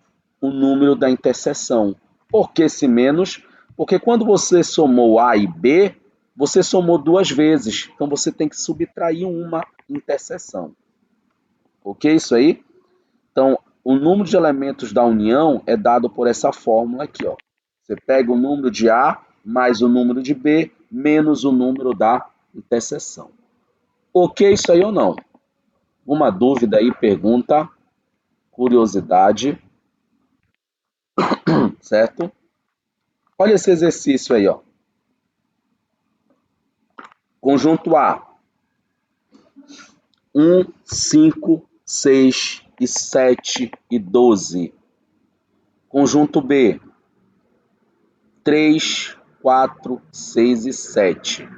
o número da interseção. Por que esse menos? Porque quando você somou A e B, você somou duas vezes. Então, você tem que subtrair uma interseção. Ok isso aí? Então, o número de elementos da união é dado por essa fórmula aqui, ó. Você pega o número de A mais o número de B menos o número da interseção. Ok isso aí ou não? Uma dúvida aí, pergunta, curiosidade, certo? Olha esse exercício aí, ó. Conjunto A. 1, 5, 6 e 7 e 12. Conjunto B. 3, 4, 6 e 7.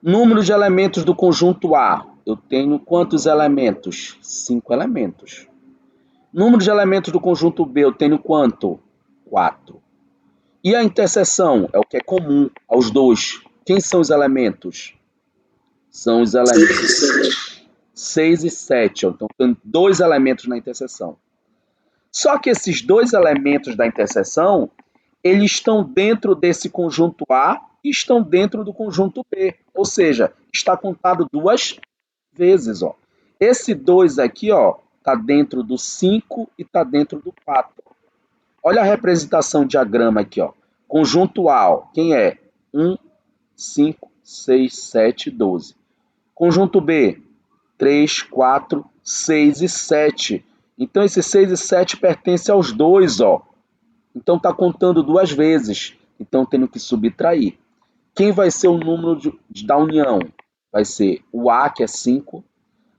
Número de elementos do conjunto A. Eu tenho quantos elementos? 5 elementos. Número de elementos do conjunto B. Eu tenho quanto? 4. E a interseção? É o que é comum aos dois. Quem são os elementos? São os elementos 6 e 7. Então, tem 2 elementos na interseção. Só que esses 2 elementos da interseção, eles estão dentro desse conjunto A e estão dentro do conjunto B. Ou seja, está contado 2 vezes. Ó. Esse 2 aqui está dentro do 5 e está dentro do 4. Olha a representação diagrama aqui. Ó. Conjunto A, ó. Quem é? 1, 5, 6, 7, 12. Conjunto B, 3, 4, 6 e 7. Então, esses 6 e 7 pertencem aos 2, ó. Então, está contando 2 vezes. Então, tenho que subtrair. Quem vai ser o número da união? Vai ser o A, que é 5,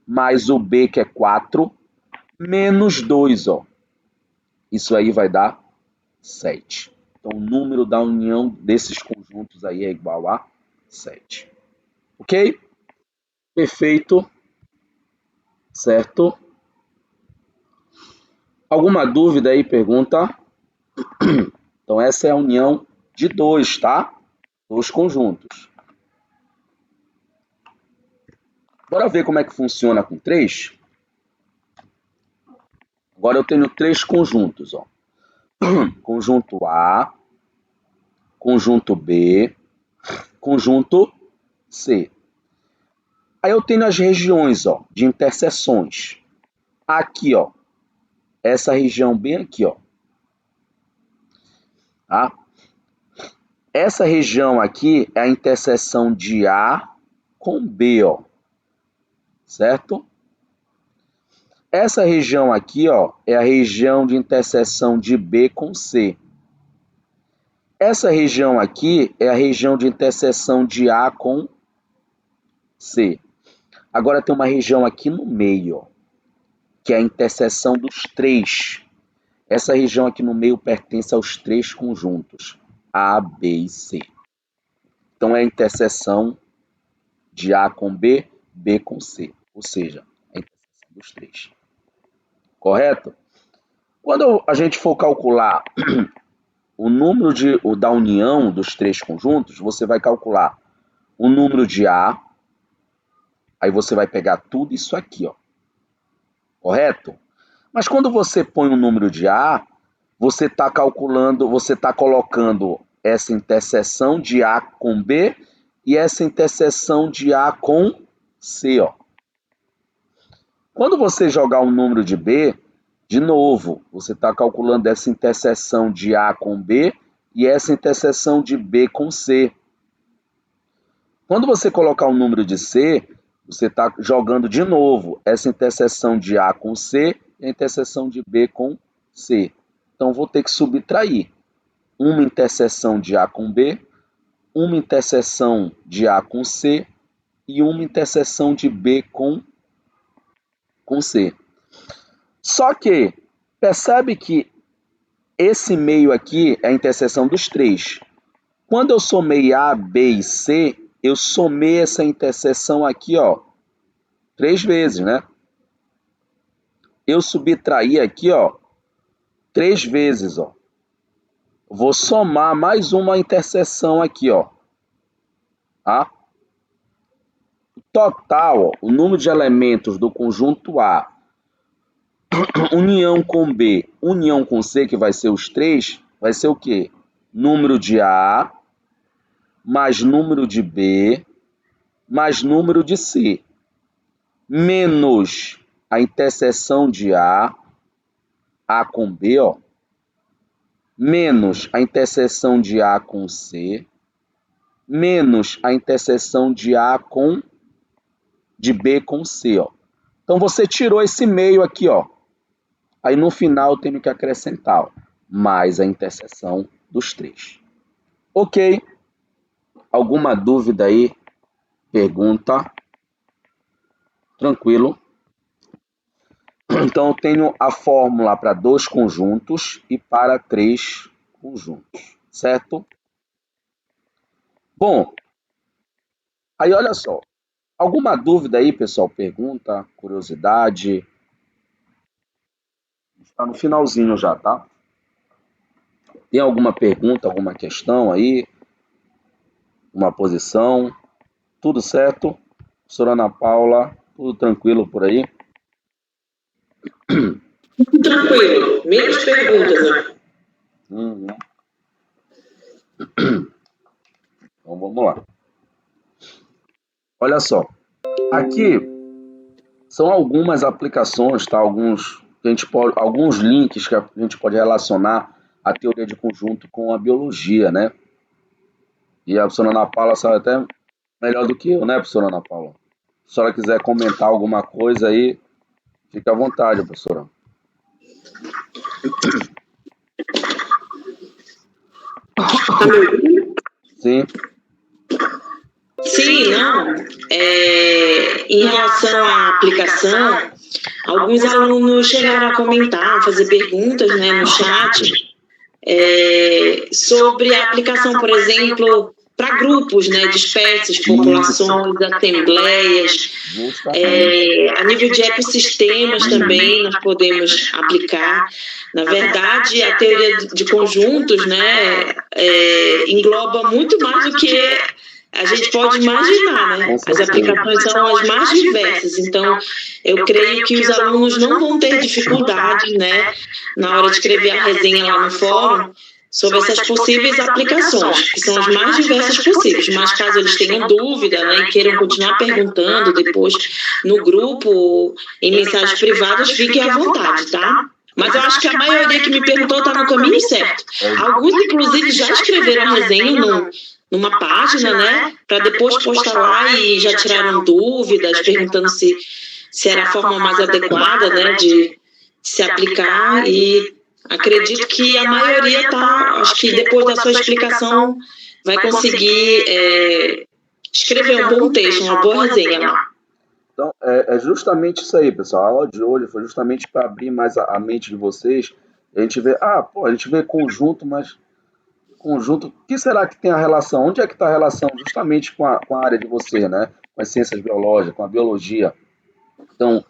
mais o B, que é 4, menos 2, ó. Isso aí vai dar 7. Então, o número da união desses conjuntos aí é igual a 7. Ok? Perfeito. Certo? Alguma dúvida aí? Pergunta. Então, essa é a união de 2, tá? 2 conjuntos. Bora ver como é que funciona com 3? Agora eu tenho 3 conjuntos, ó. Conjunto A, conjunto B, conjunto C. Aí eu tenho as regiões, ó, de interseções. Aqui, ó, essa região bem aqui, ó. Tá? Essa região aqui é a interseção de A com B, ó. Certo? Essa região aqui, ó, é a região de interseção de B com C. Essa região aqui é a região de interseção de A com C. Agora tem uma região aqui no meio, ó, que é a interseção dos 3. Essa região aqui no meio pertence aos 3 conjuntos, A, B e C. Então, é a interseção de A com B, B com C. Ou seja, a interseção dos 3. Correto? Quando a gente for calcular o número da união dos 3 conjuntos, você vai calcular o número de A, aí você vai pegar tudo isso aqui, ó. Correto? Mas quando você põe um número de A, você está calculando, você está colocando essa interseção de A com B e essa interseção de A com C, ó. Quando você jogar um número de B, de novo, você está calculando essa interseção de A com B e essa interseção de B com C. Quando você colocar um número de C, você está jogando de novo essa interseção de A com C e a interseção de B com C. Então, vou ter que subtrair uma interseção de A com B, uma interseção de A com C e uma interseção de B com C. Só que, percebe que esse meio aqui é a interseção dos 3. Quando eu somei A, B e C, eu somei essa interseção aqui, ó, 3 vezes, né? Eu subtraí aqui, ó, 3 vezes, ó. Vou somar mais uma interseção aqui, ó. Tá? Total, ó, o número de elementos do conjunto A, união com B, união com C, que vai ser os 3, vai ser o quê? Número de A, mais número de B, mais número de C, menos a interseção de A com B, ó, menos a interseção de A com C, menos a interseção de B com C, ó. Então você tirou esse meio aqui, ó. Aí no final eu tenho que acrescentar, ó, mais a interseção dos três. Ok? Alguma dúvida aí? Pergunta? Tranquilo? Então eu tenho a fórmula para 2 conjuntos e para 3 conjuntos, certo? Bom, aí olha só. Alguma dúvida aí, pessoal? Pergunta, curiosidade? Está no finalzinho já, tá? Tem alguma pergunta, alguma questão aí? Uma posição? Tudo certo? Professora Ana Paula, tudo tranquilo por aí? Tranquilo, menos perguntas, né? Uhum. Então vamos lá. Olha só, aqui são algumas aplicações, tá? Alguns links que a gente pode relacionar a teoria de conjunto com a biologia, né? E a professora Ana Paula sabe até melhor do que eu, né, professora Ana Paula? Se a senhora quiser comentar alguma coisa aí, fica à vontade, professora. Tá me ouvindo? Sim. Sim, não. Em relação à aplicação, alguns alunos chegaram a comentar, fazer perguntas, né, no chat, sobre a aplicação, por exemplo, para grupos, né, de espécies, populações, assembleias, a nível de ecossistemas também nós podemos aplicar. Na verdade, a teoria de conjuntos, né, engloba muito mais do que a gente pode imaginar, né? As aplicações são as mais diversas, então eu creio que os alunos não vão ter dificuldade, né, na hora de escrever a resenha lá no fórum, sobre essas possíveis aplicações, que são as mais diversas possíveis, mas caso eles tenham dúvida, né, e queiram continuar perguntando depois no grupo, em mensagens privadas, fiquem à vontade, tá? Mas eu acho que a maioria que me perguntou está no caminho certo. Alguns, inclusive, já escreveram a resenha numa página, né, para depois postar lá e já tiraram dúvidas, perguntando se era a forma mais adequada, né, de se aplicar, e acredito que a maioria acho que depois da sua explicação vai conseguir escrever um bom texto, uma boa resenha lá. Então, é justamente isso aí, pessoal. A aula de hoje foi justamente para abrir mais a mente de vocês. A gente vê, a gente vê conjunto, mas conjunto, o que será que tem a relação? Onde é que está a relação justamente com a área de você, né? Com as ciências biológicas, com a biologia. Então,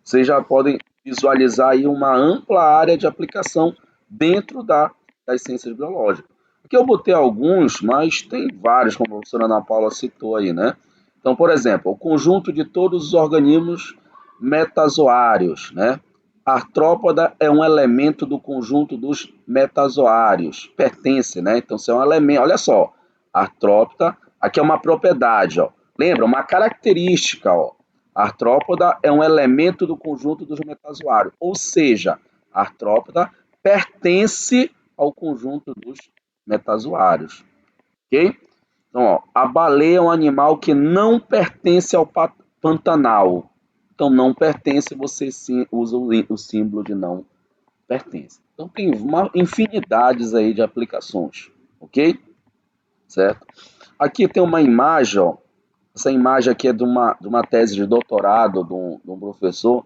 vocês já podem visualizar aí uma ampla área de aplicação dentro das ciências biológicas. Aqui eu botei alguns, mas tem vários, como a professora Ana Paula citou aí, né? Então, por exemplo, o conjunto de todos os organismos metazoários, né? A artrópoda é um elemento do conjunto dos metazoários, pertence, né? Então, se é um elemento, olha só, artrópoda, aqui é uma propriedade, ó. Lembra, uma característica, ó. A artrópoda é um elemento do conjunto dos metazoários, ou seja, a artrópoda pertence ao conjunto dos metazoários, ok? Então, ó, a baleia é um animal que não pertence ao Pantanal. Então, não pertence, você sim usa o símbolo de não pertence. Então, tem uma infinidade aí de aplicações, ok? Certo? Aqui tem uma imagem, ó. Essa imagem aqui é de uma tese de doutorado de um professor,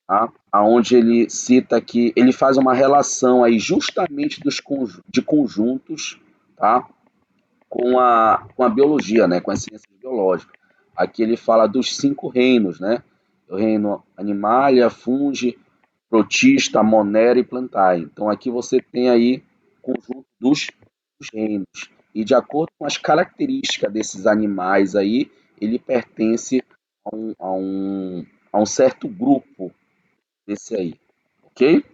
tá? Onde ele cita que ele faz uma relação aí justamente de conjuntos, tá? Com a biologia, né? Com as ciências biológicas. Aqui ele fala dos 5 reinos, né? O reino animalia, fungi, protista, monera e plantae. Então aqui você tem aí o conjunto dos reinos. E de acordo com as características desses animais aí, ele pertence a um certo grupo desse aí, ok?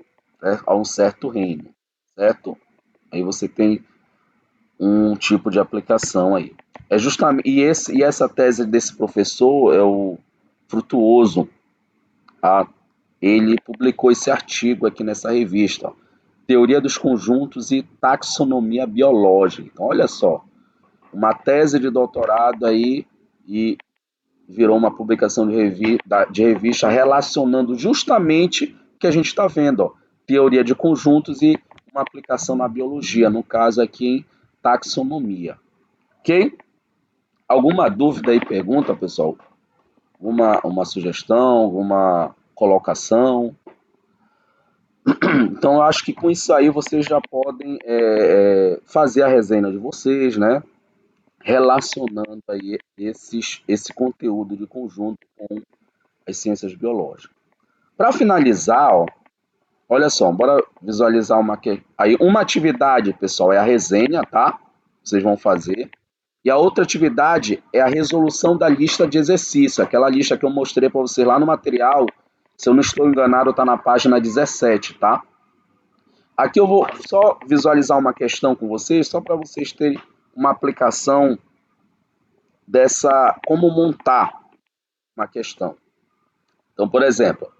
A um certo reino, certo? Aí você tem um tipo de aplicação aí. É justamente, e essa tese desse professor é o Frutuoso, tá? Ele publicou esse artigo aqui nessa revista, ó. teoria dos conjuntos e taxonomia biológica. Então, olha só, uma tese de doutorado aí e virou uma publicação de revista relacionando justamente o que a gente está vendo, ó, teoria de conjuntos e uma aplicação na biologia, no caso aqui em taxonomia. Ok? Alguma dúvida aí, pergunta, pessoal? Uma sugestão, alguma colocação? Então, eu acho que com isso aí vocês já podem fazer a resenha de vocês, né? Relacionando aí esse conteúdo de conjunto com as ciências biológicas. Para finalizar, ó, olha só, bora visualizar uma atividade, pessoal, é a resenha, tá? Vocês vão fazer. E a outra atividade é a resolução da lista de exercício, aquela lista que eu mostrei para vocês lá no material. Se eu não estou enganado, está na página 17, tá? Aqui eu vou só visualizar uma questão com vocês, só para vocês terem uma aplicação como montar uma questão. Então, por exemplo,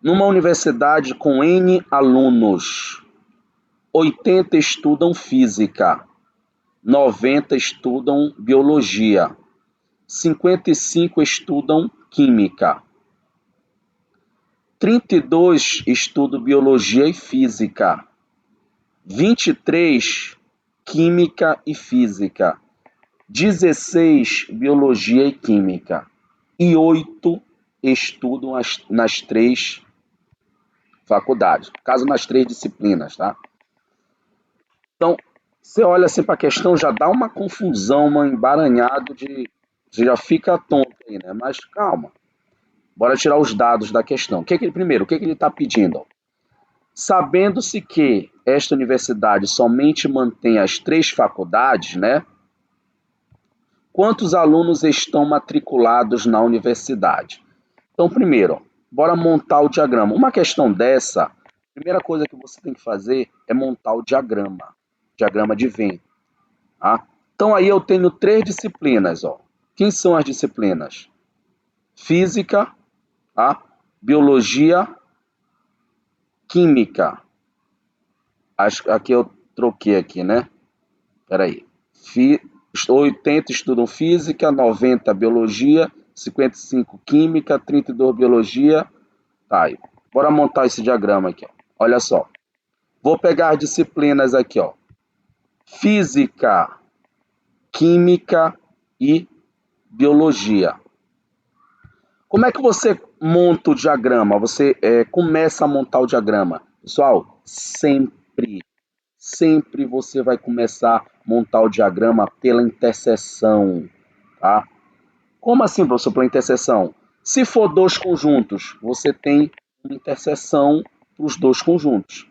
numa universidade com N alunos, 80 estudam física, 90 estudam biologia, 55 estudam química, 32 estudam biologia e física, 23 química e física, 16 biologia e química e 8 estudam nas 3 faculdades, no caso nas 3 disciplinas, tá? Então, você olha assim para a questão, já dá uma confusão, um embaranhado você já fica tonto aí, né? Mas calma, bora tirar os dados da questão. O que ele está pedindo? Sabendo-se que esta universidade somente mantém as 3 faculdades, né? Quantos alunos estão matriculados na universidade? Então, primeiro, bora montar o diagrama. Uma questão dessa, a primeira coisa que você tem que fazer é montar o diagrama de Venn. Tá? Então, aí eu tenho 3 disciplinas. Ó. Quem são as disciplinas? Física, tá? Biologia, química. Aqui eu troquei aqui, né? Peraí. 80 estudam física, 90 biologia, 55 química, 32 biologia. Tá aí. Bora montar esse diagrama aqui. Ó. Olha só. Vou pegar as disciplinas aqui, ó. Física, química e biologia. Como é que você monta o diagrama? Você começa a montar o diagrama. Pessoal, sempre você vai começar a montar o diagrama pela interseção, tá? Como assim, professor, pela interseção? Se for 2 conjuntos, você tem uma interseção para os 2 conjuntos.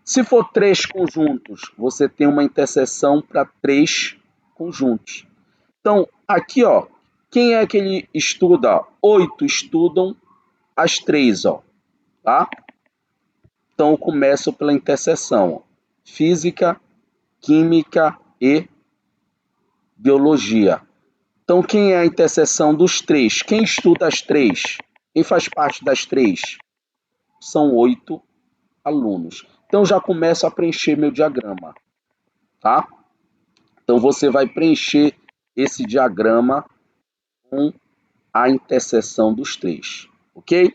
Se for 3 conjuntos, você tem uma interseção para 3 conjuntos. Então, aqui, ó, quem é que ele estuda? 8 estudam as 3, ó, tá? Então, eu começo pela interseção, ó. Física, química e biologia. Então, quem é a interseção dos 3? Quem estuda as 3? Quem faz parte das 3? São 8 alunos. Então, já começo a preencher meu diagrama, tá? Então, você vai preencher esse diagrama com a interseção dos 3, ok?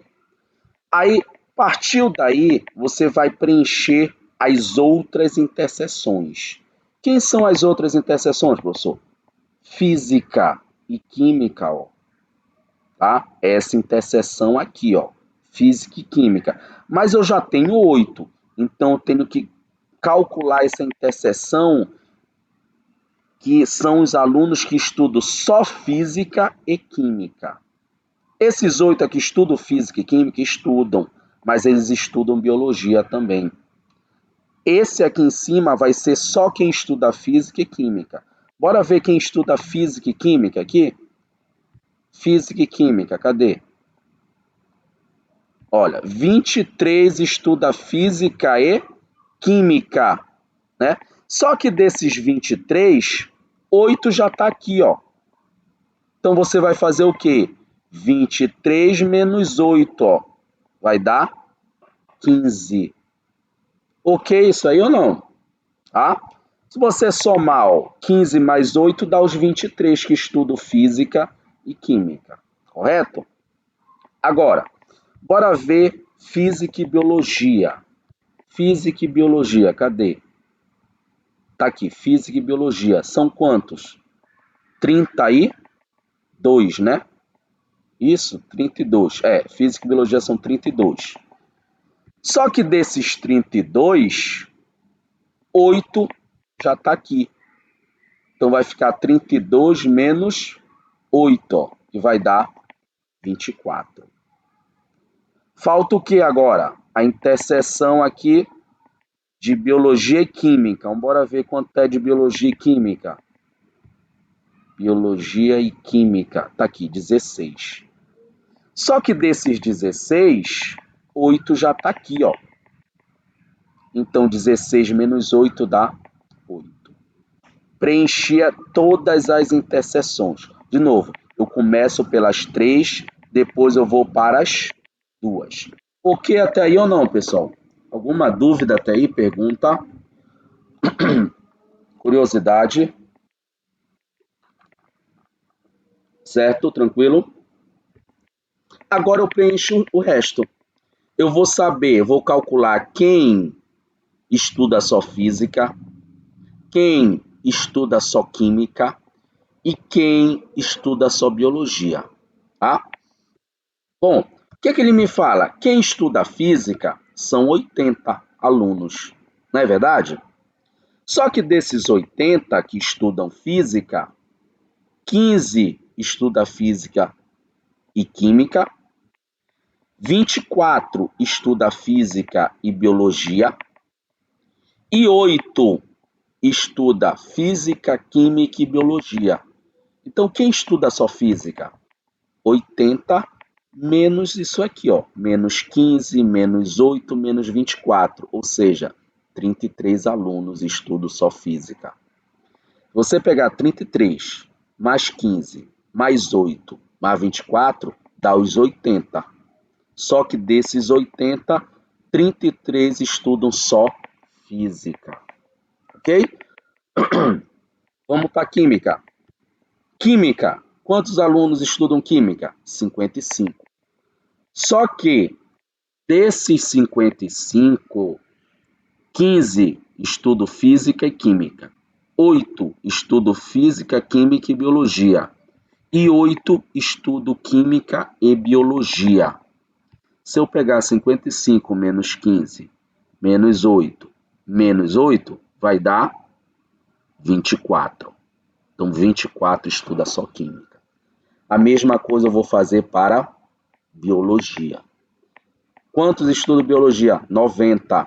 Aí, partiu daí, você vai preencher as outras interseções. Quem são as outras interseções, professor? Física e química, ó, tá? Essa interseção aqui, ó, física e química. Mas eu já tenho 8, então eu tenho que calcular essa interseção, que são os alunos que estudam só física e química. Esses 8 aqui estudam física e química, estudam, mas eles estudam biologia também. Esse aqui em cima vai ser só quem estuda física e química. Bora ver quem estuda física e química aqui? Física e química, cadê? Olha, 23 estuda física e química, né? Só que desses 23, 8 já está aqui, ó. Então você vai fazer o quê? 23 menos 8, ó. Vai dar 15. Ok isso aí ou não? Tá? Se você somar, ó, 15 mais 8 dá os 23 que estudam física e química, correto? Agora, bora ver física e biologia. Física e biologia, cadê? Tá aqui, física e biologia. São quantos? 32, né? Isso, 32. Física e biologia são 32. Só que desses 32, 8 já está aqui. Então vai ficar 32 menos 8, ó, que vai dar 24. Falta o que agora? A interseção aqui de biologia e química. Vamos bora ver quanto é de biologia e química. Biologia e química. Tá aqui, 16. Só que desses 16, 8 já tá aqui, ó. Então 16 menos 8 dá 8. Preenchia todas as interseções. De novo, eu começo pelas 3, depois eu vou para as 2. Ok até aí ou não, pessoal? Alguma dúvida até aí? Pergunta? Curiosidade? Certo? Tranquilo? Agora eu preencho o resto. Eu vou saber, vou calcular quem estuda só física, quem estuda só química e quem estuda só biologia, tá? Bom, o que ele me fala? Quem estuda física são 80 alunos, não é verdade? Só que desses 80 que estudam física, 15 estuda física e química, 24 estuda física e biologia e 8 estuda física, química e biologia. Então, quem estuda só física? 80 menos isso aqui, ó, menos 15, menos 8, menos 24, ou seja, 33 alunos estudam só física. Você pegar 33 mais 15 mais 8 mais 24, dá os 80. Só que desses 80, 33 estudam só física. Ok? Vamos para química. Química. Quantos alunos estudam química? 55. Só que desses 55, 15 estudam física e química. 8 estudam física, química e biologia. E 8 estudam química e biologia. Se eu pegar 55 menos 15, menos 8, vai dar 24. Então, 24 estuda só química. A mesma coisa eu vou fazer para biologia. Quantos estudam biologia? 90.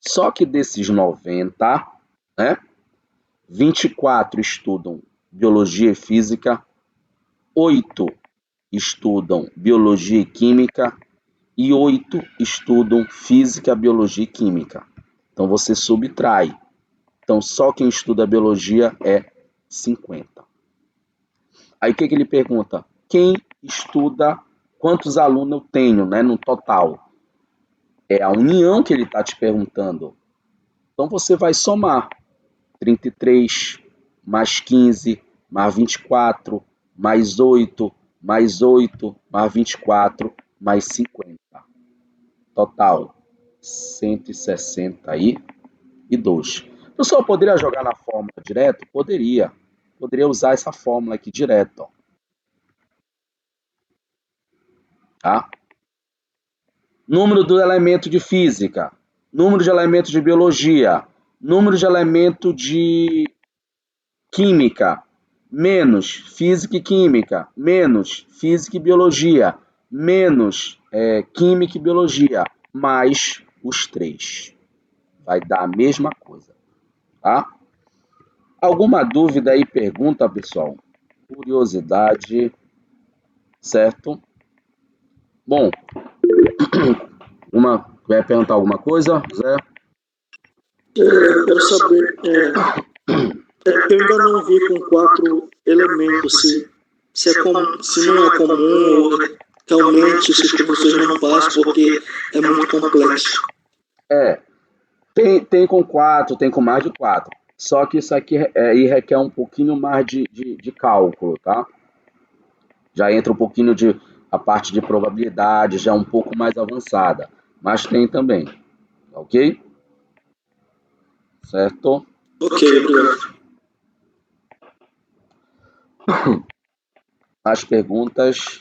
Só que desses 90, né, 24 estudam biologia e física, 8 estudam biologia e química e 8 estudam física, biologia e química. Então você subtrai. Então só quem estuda biologia é 50. Aí o que ele pergunta? Quem estuda, quantos alunos eu tenho, né, no total? É a união que ele está te perguntando. Então você vai somar 33 mais 15 mais 24 mais 8 mais 8 mais 24 mais 50. Total 162. O pessoal poderia jogar na fórmula direto? Poderia. Poderia usar essa fórmula aqui direto. Ó. Tá? Número do elemento de física, número de elementos de biologia, número de elemento de química, menos física e química, menos física e biologia, menos química e biologia, mais os 3. Vai dar a mesma coisa. Tá? Alguma dúvida aí, pergunta, pessoal? Curiosidade, certo? Bom, vai perguntar alguma coisa, Zé? Eu quero saber, eu ainda não vi com 4 elementos se não é comum ou realmente se os professores não passam porque é muito complexo. É, tem com 4, tem com mais de 4. Só que isso aqui aí requer um pouquinho mais de cálculo, tá? Já entra um pouquinho a parte de probabilidade, já um pouco mais avançada. Mas tem também, ok? Certo? Ok, obrigado. As perguntas,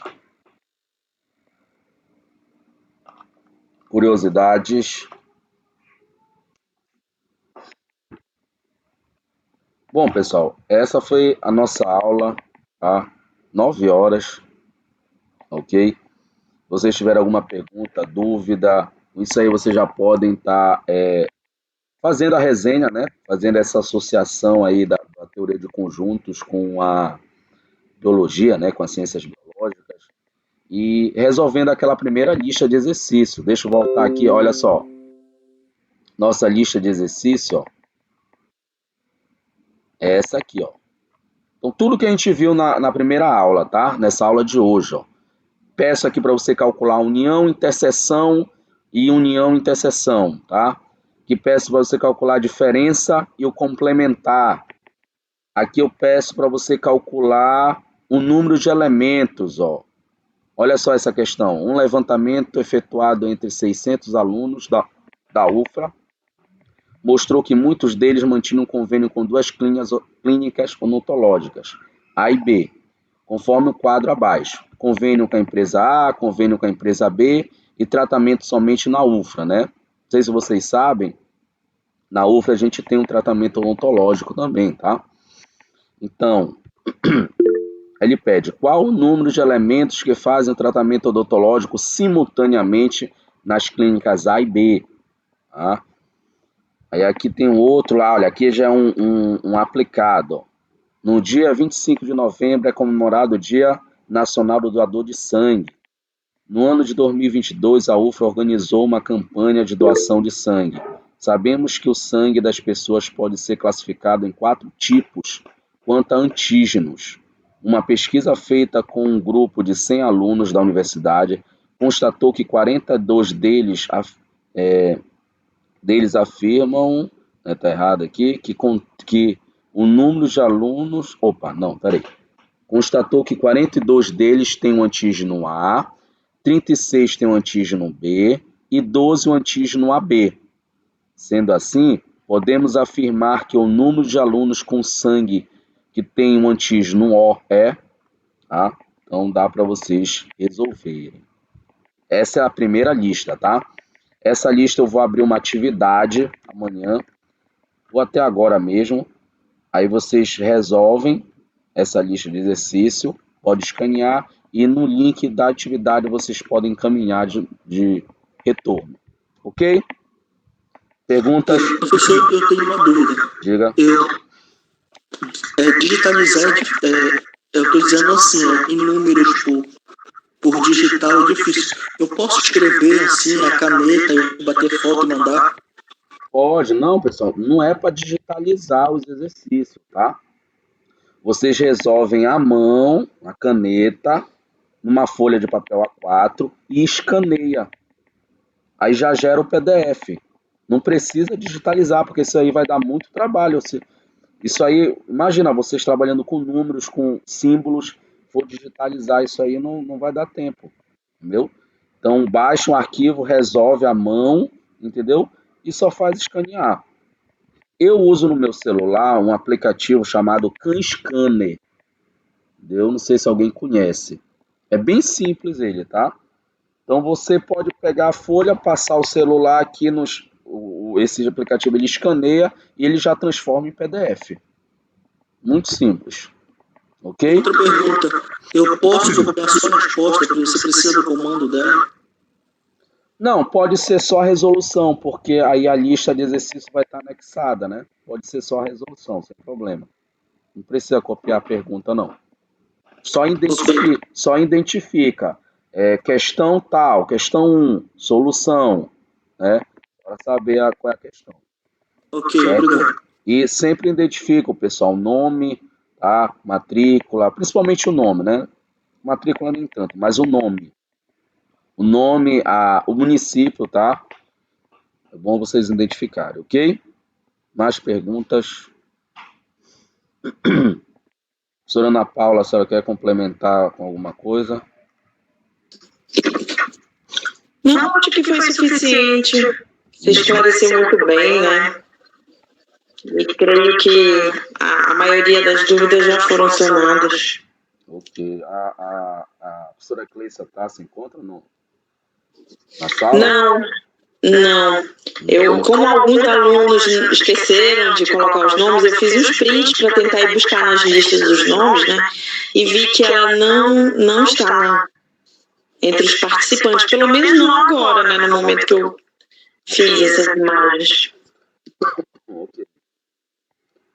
curiosidades. Bom, pessoal, essa foi a nossa aula, tá? 9 horas, ok? Se vocês tiverem alguma pergunta, dúvida, isso aí vocês já podem estar fazendo a resenha, né? Fazendo essa associação aí da teoria de conjuntos com a biologia, né? Com as ciências biológicas e resolvendo aquela primeira lista de exercício. Deixa eu voltar aqui, olha só. Nossa lista de exercício, ó, é essa aqui, ó. Então, tudo que a gente viu na primeira aula, tá? Nessa aula de hoje, ó. Peço aqui para você calcular união, interseção e união, interseção, tá? Que peço para você calcular a diferença e o complementar. Aqui eu peço para você calcular o número de elementos, ó. Olha só essa questão. Um levantamento efetuado entre 600 alunos da UFRA mostrou que muitos deles mantinham um convênio com duas clínicas odontológicas, A e B, conforme o quadro abaixo. Convênio com a empresa A, convênio com a empresa B e tratamento somente na UFRA, né? Não sei se vocês sabem, na UFRA a gente tem um tratamento odontológico também, tá? Então, ele pede qual o número de elementos que fazem o tratamento odontológico simultaneamente nas clínicas A e B, tá? Aí aqui tem um outro lá, olha, aqui já é um aplicado, ó. No dia 25 de novembro é comemorado o Dia Nacional do Doador de Sangue. No ano de 2022, a UFRA organizou uma campanha de doação de sangue. Sabemos que o sangue das pessoas pode ser classificado em 4 tipos quanto a antígenos. Uma pesquisa feita com um grupo de 100 alunos da universidade constatou que 42 deles afirmam, está errado aqui, que o número de alunos, constatou que 42 deles têm o antígeno A, 36 têm o antígeno B e 12 o antígeno AB. Sendo assim, podemos afirmar que o número de alunos com sangue que tem o antígeno O tá? Então dá para vocês resolverem. Essa é a primeira lista, tá? Essa lista eu vou abrir uma atividade amanhã, ou até agora mesmo. Aí vocês resolvem essa lista de exercício, pode escanear e no link da atividade vocês podem encaminhar de retorno. Ok? Perguntas? Professor, eu tenho uma dúvida. Diga. Digitalizar, eu estou dizendo assim, em números por digital é difícil. Eu posso escrever assim na caneta e bater foto e mandar? Pode, não, pessoal, não é para digitalizar os exercícios, tá? Vocês resolvem à mão, na caneta, numa folha de papel A4 e escaneia. Aí já gera o PDF. Não precisa digitalizar, porque isso aí vai dar muito trabalho. Isso aí, imagina, vocês trabalhando com números, com símbolos, for digitalizar isso aí, não vai dar tempo, entendeu? Então, baixa um arquivo, resolve à mão, entendeu? E só faz escanear. Eu uso no meu celular um aplicativo chamado CanScanner. Eu não sei se alguém conhece. É bem simples ele, tá? Então você pode pegar a folha, passar o celular aqui esse aplicativo ele escaneia e ele já transforma em PDF. Muito simples. Ok? Outra pergunta. Eu posso copiar só a resposta, porque você precisa do comando dela? Não, pode ser só a resolução, porque aí a lista de exercícios vai estar anexada, né? Pode ser só a resolução, sem problema. Não precisa copiar a pergunta, não. Só identifica questão tal, questão 1, solução, né? Para saber qual é a questão. Ok, obrigado. E sempre identifica o pessoal, nome, tá? Matrícula, principalmente o nome, né? Matrícula nem tanto, mas o nome. O nome, o município, tá? É bom vocês identificarem, ok? Mais perguntas? Professora Ana Paula, a senhora quer complementar com alguma coisa? Não, acho que foi suficiente. Você esclareceu muito bem, né? E creio que a maioria das dúvidas já foram sanadas. Ok. A professora Cleissa se encontra na sala? Não. Como alguns alunos esqueceram de colocar os nomes, eu fiz uns prints para tentar ir buscar nas listas dos nomes, né? E vi que ela não está entre os participantes, pelo menos não agora, né? No momento que eu fiz essas imagens. Ok.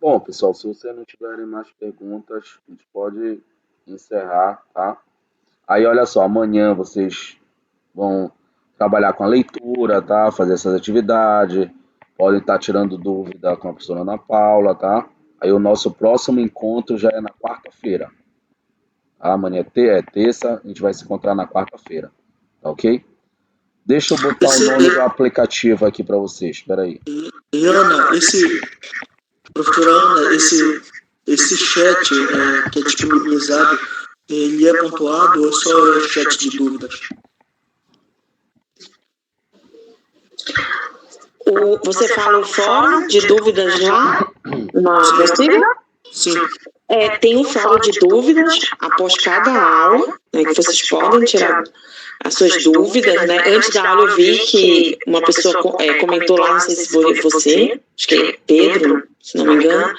Bom, pessoal, se vocês não tiverem mais perguntas, a gente pode encerrar, tá? Aí, olha só, amanhã vocês vão trabalhar com a leitura, tá? Fazer essas atividades, podem estar tirando dúvida com a professora Ana Paula, tá? Aí o nosso próximo encontro já é na quarta-feira. Tá? Amanhã é terça, a gente vai se encontrar na quarta-feira, tá ok? Deixa eu botar o nome do aplicativo aqui para vocês, espera aí. E Ana, professora Ana, esse chat que é disponibilizado, ele é pontuado ou só é chat de dúvidas? Você fala o fórum de dúvidas lá na Vestígio? Sim. Tem um fórum de dúvidas após cada aula, né, que vocês podem tirar as suas dúvidas, né? Antes da aula eu vi que uma pessoa comentou lá, não sei se foi você, acho que é Pedro, se não me engano,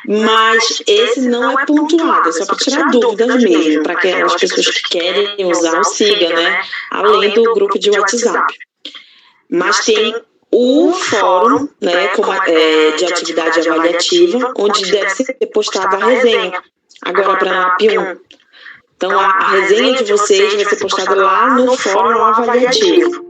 mas esse não é pontuado, é só para tirar dúvidas mesmo, para aquelas pessoas que querem usar o Siga, né? Além do grupo de WhatsApp. Mas tem o fórum, né, de atividade avaliativa, onde deve ser postada a resenha, agora para a NAP1. Então, a resenha de vocês vai ser postada lá no fórum avaliativo,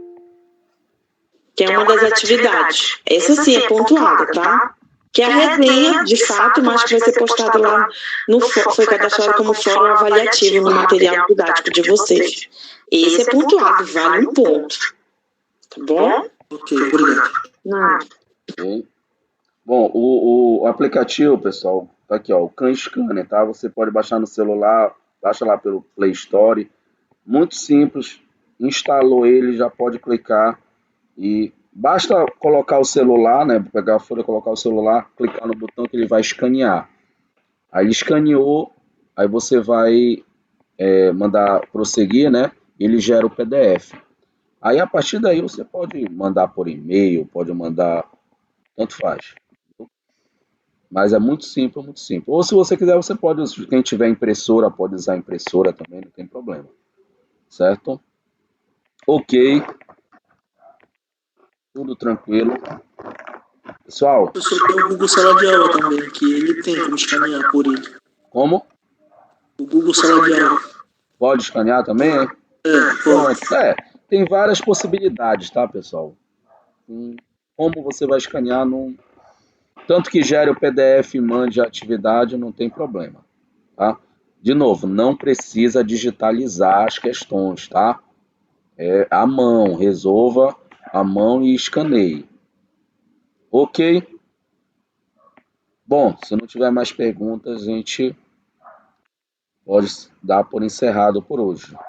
que é uma das atividades. Essa sim é pontuada, tá? Que é a resenha, de fato, mas que vai ser postada lá foi cadastrado como fórum avaliativo no material didático de vocês. Esse é pontuado, vale um ponto. Tá bom? Ok, obrigado. Ok. Bom, o aplicativo, pessoal, tá aqui, ó, o Khan Scanner, tá? Você pode baixar no celular, baixa lá pelo Play Store. Muito simples, instalou ele, já pode clicar e basta colocar o celular, né? Pegar a folha, colocar o celular, clicar no botão que ele vai escanear. Aí ele escaneou, aí você vai mandar prosseguir, né? Ele gera o PDF. Aí a partir daí você pode mandar por e-mail, pode mandar, tanto faz. Mas é muito simples, muito simples. Ou se você quiser, você pode, quem tiver impressora, pode usar impressora também, não tem problema. Certo? Ok. Tudo tranquilo. Pessoal, Professor, tem o Google Sala de Aula também, que ele tem como escanear por ele. como? O Google Sala de Aula. Pode escanear também, hein? Pode. Tem várias possibilidades, tá, pessoal? Como você vai escanear, não... tanto que gere o PDF e mande a atividade, não tem problema, tá? De novo, não precisa digitalizar as questões, tá? É à mão, resolva à mão e escaneie. Ok? Bom, se não tiver mais perguntas, a gente pode dar por encerrado por hoje.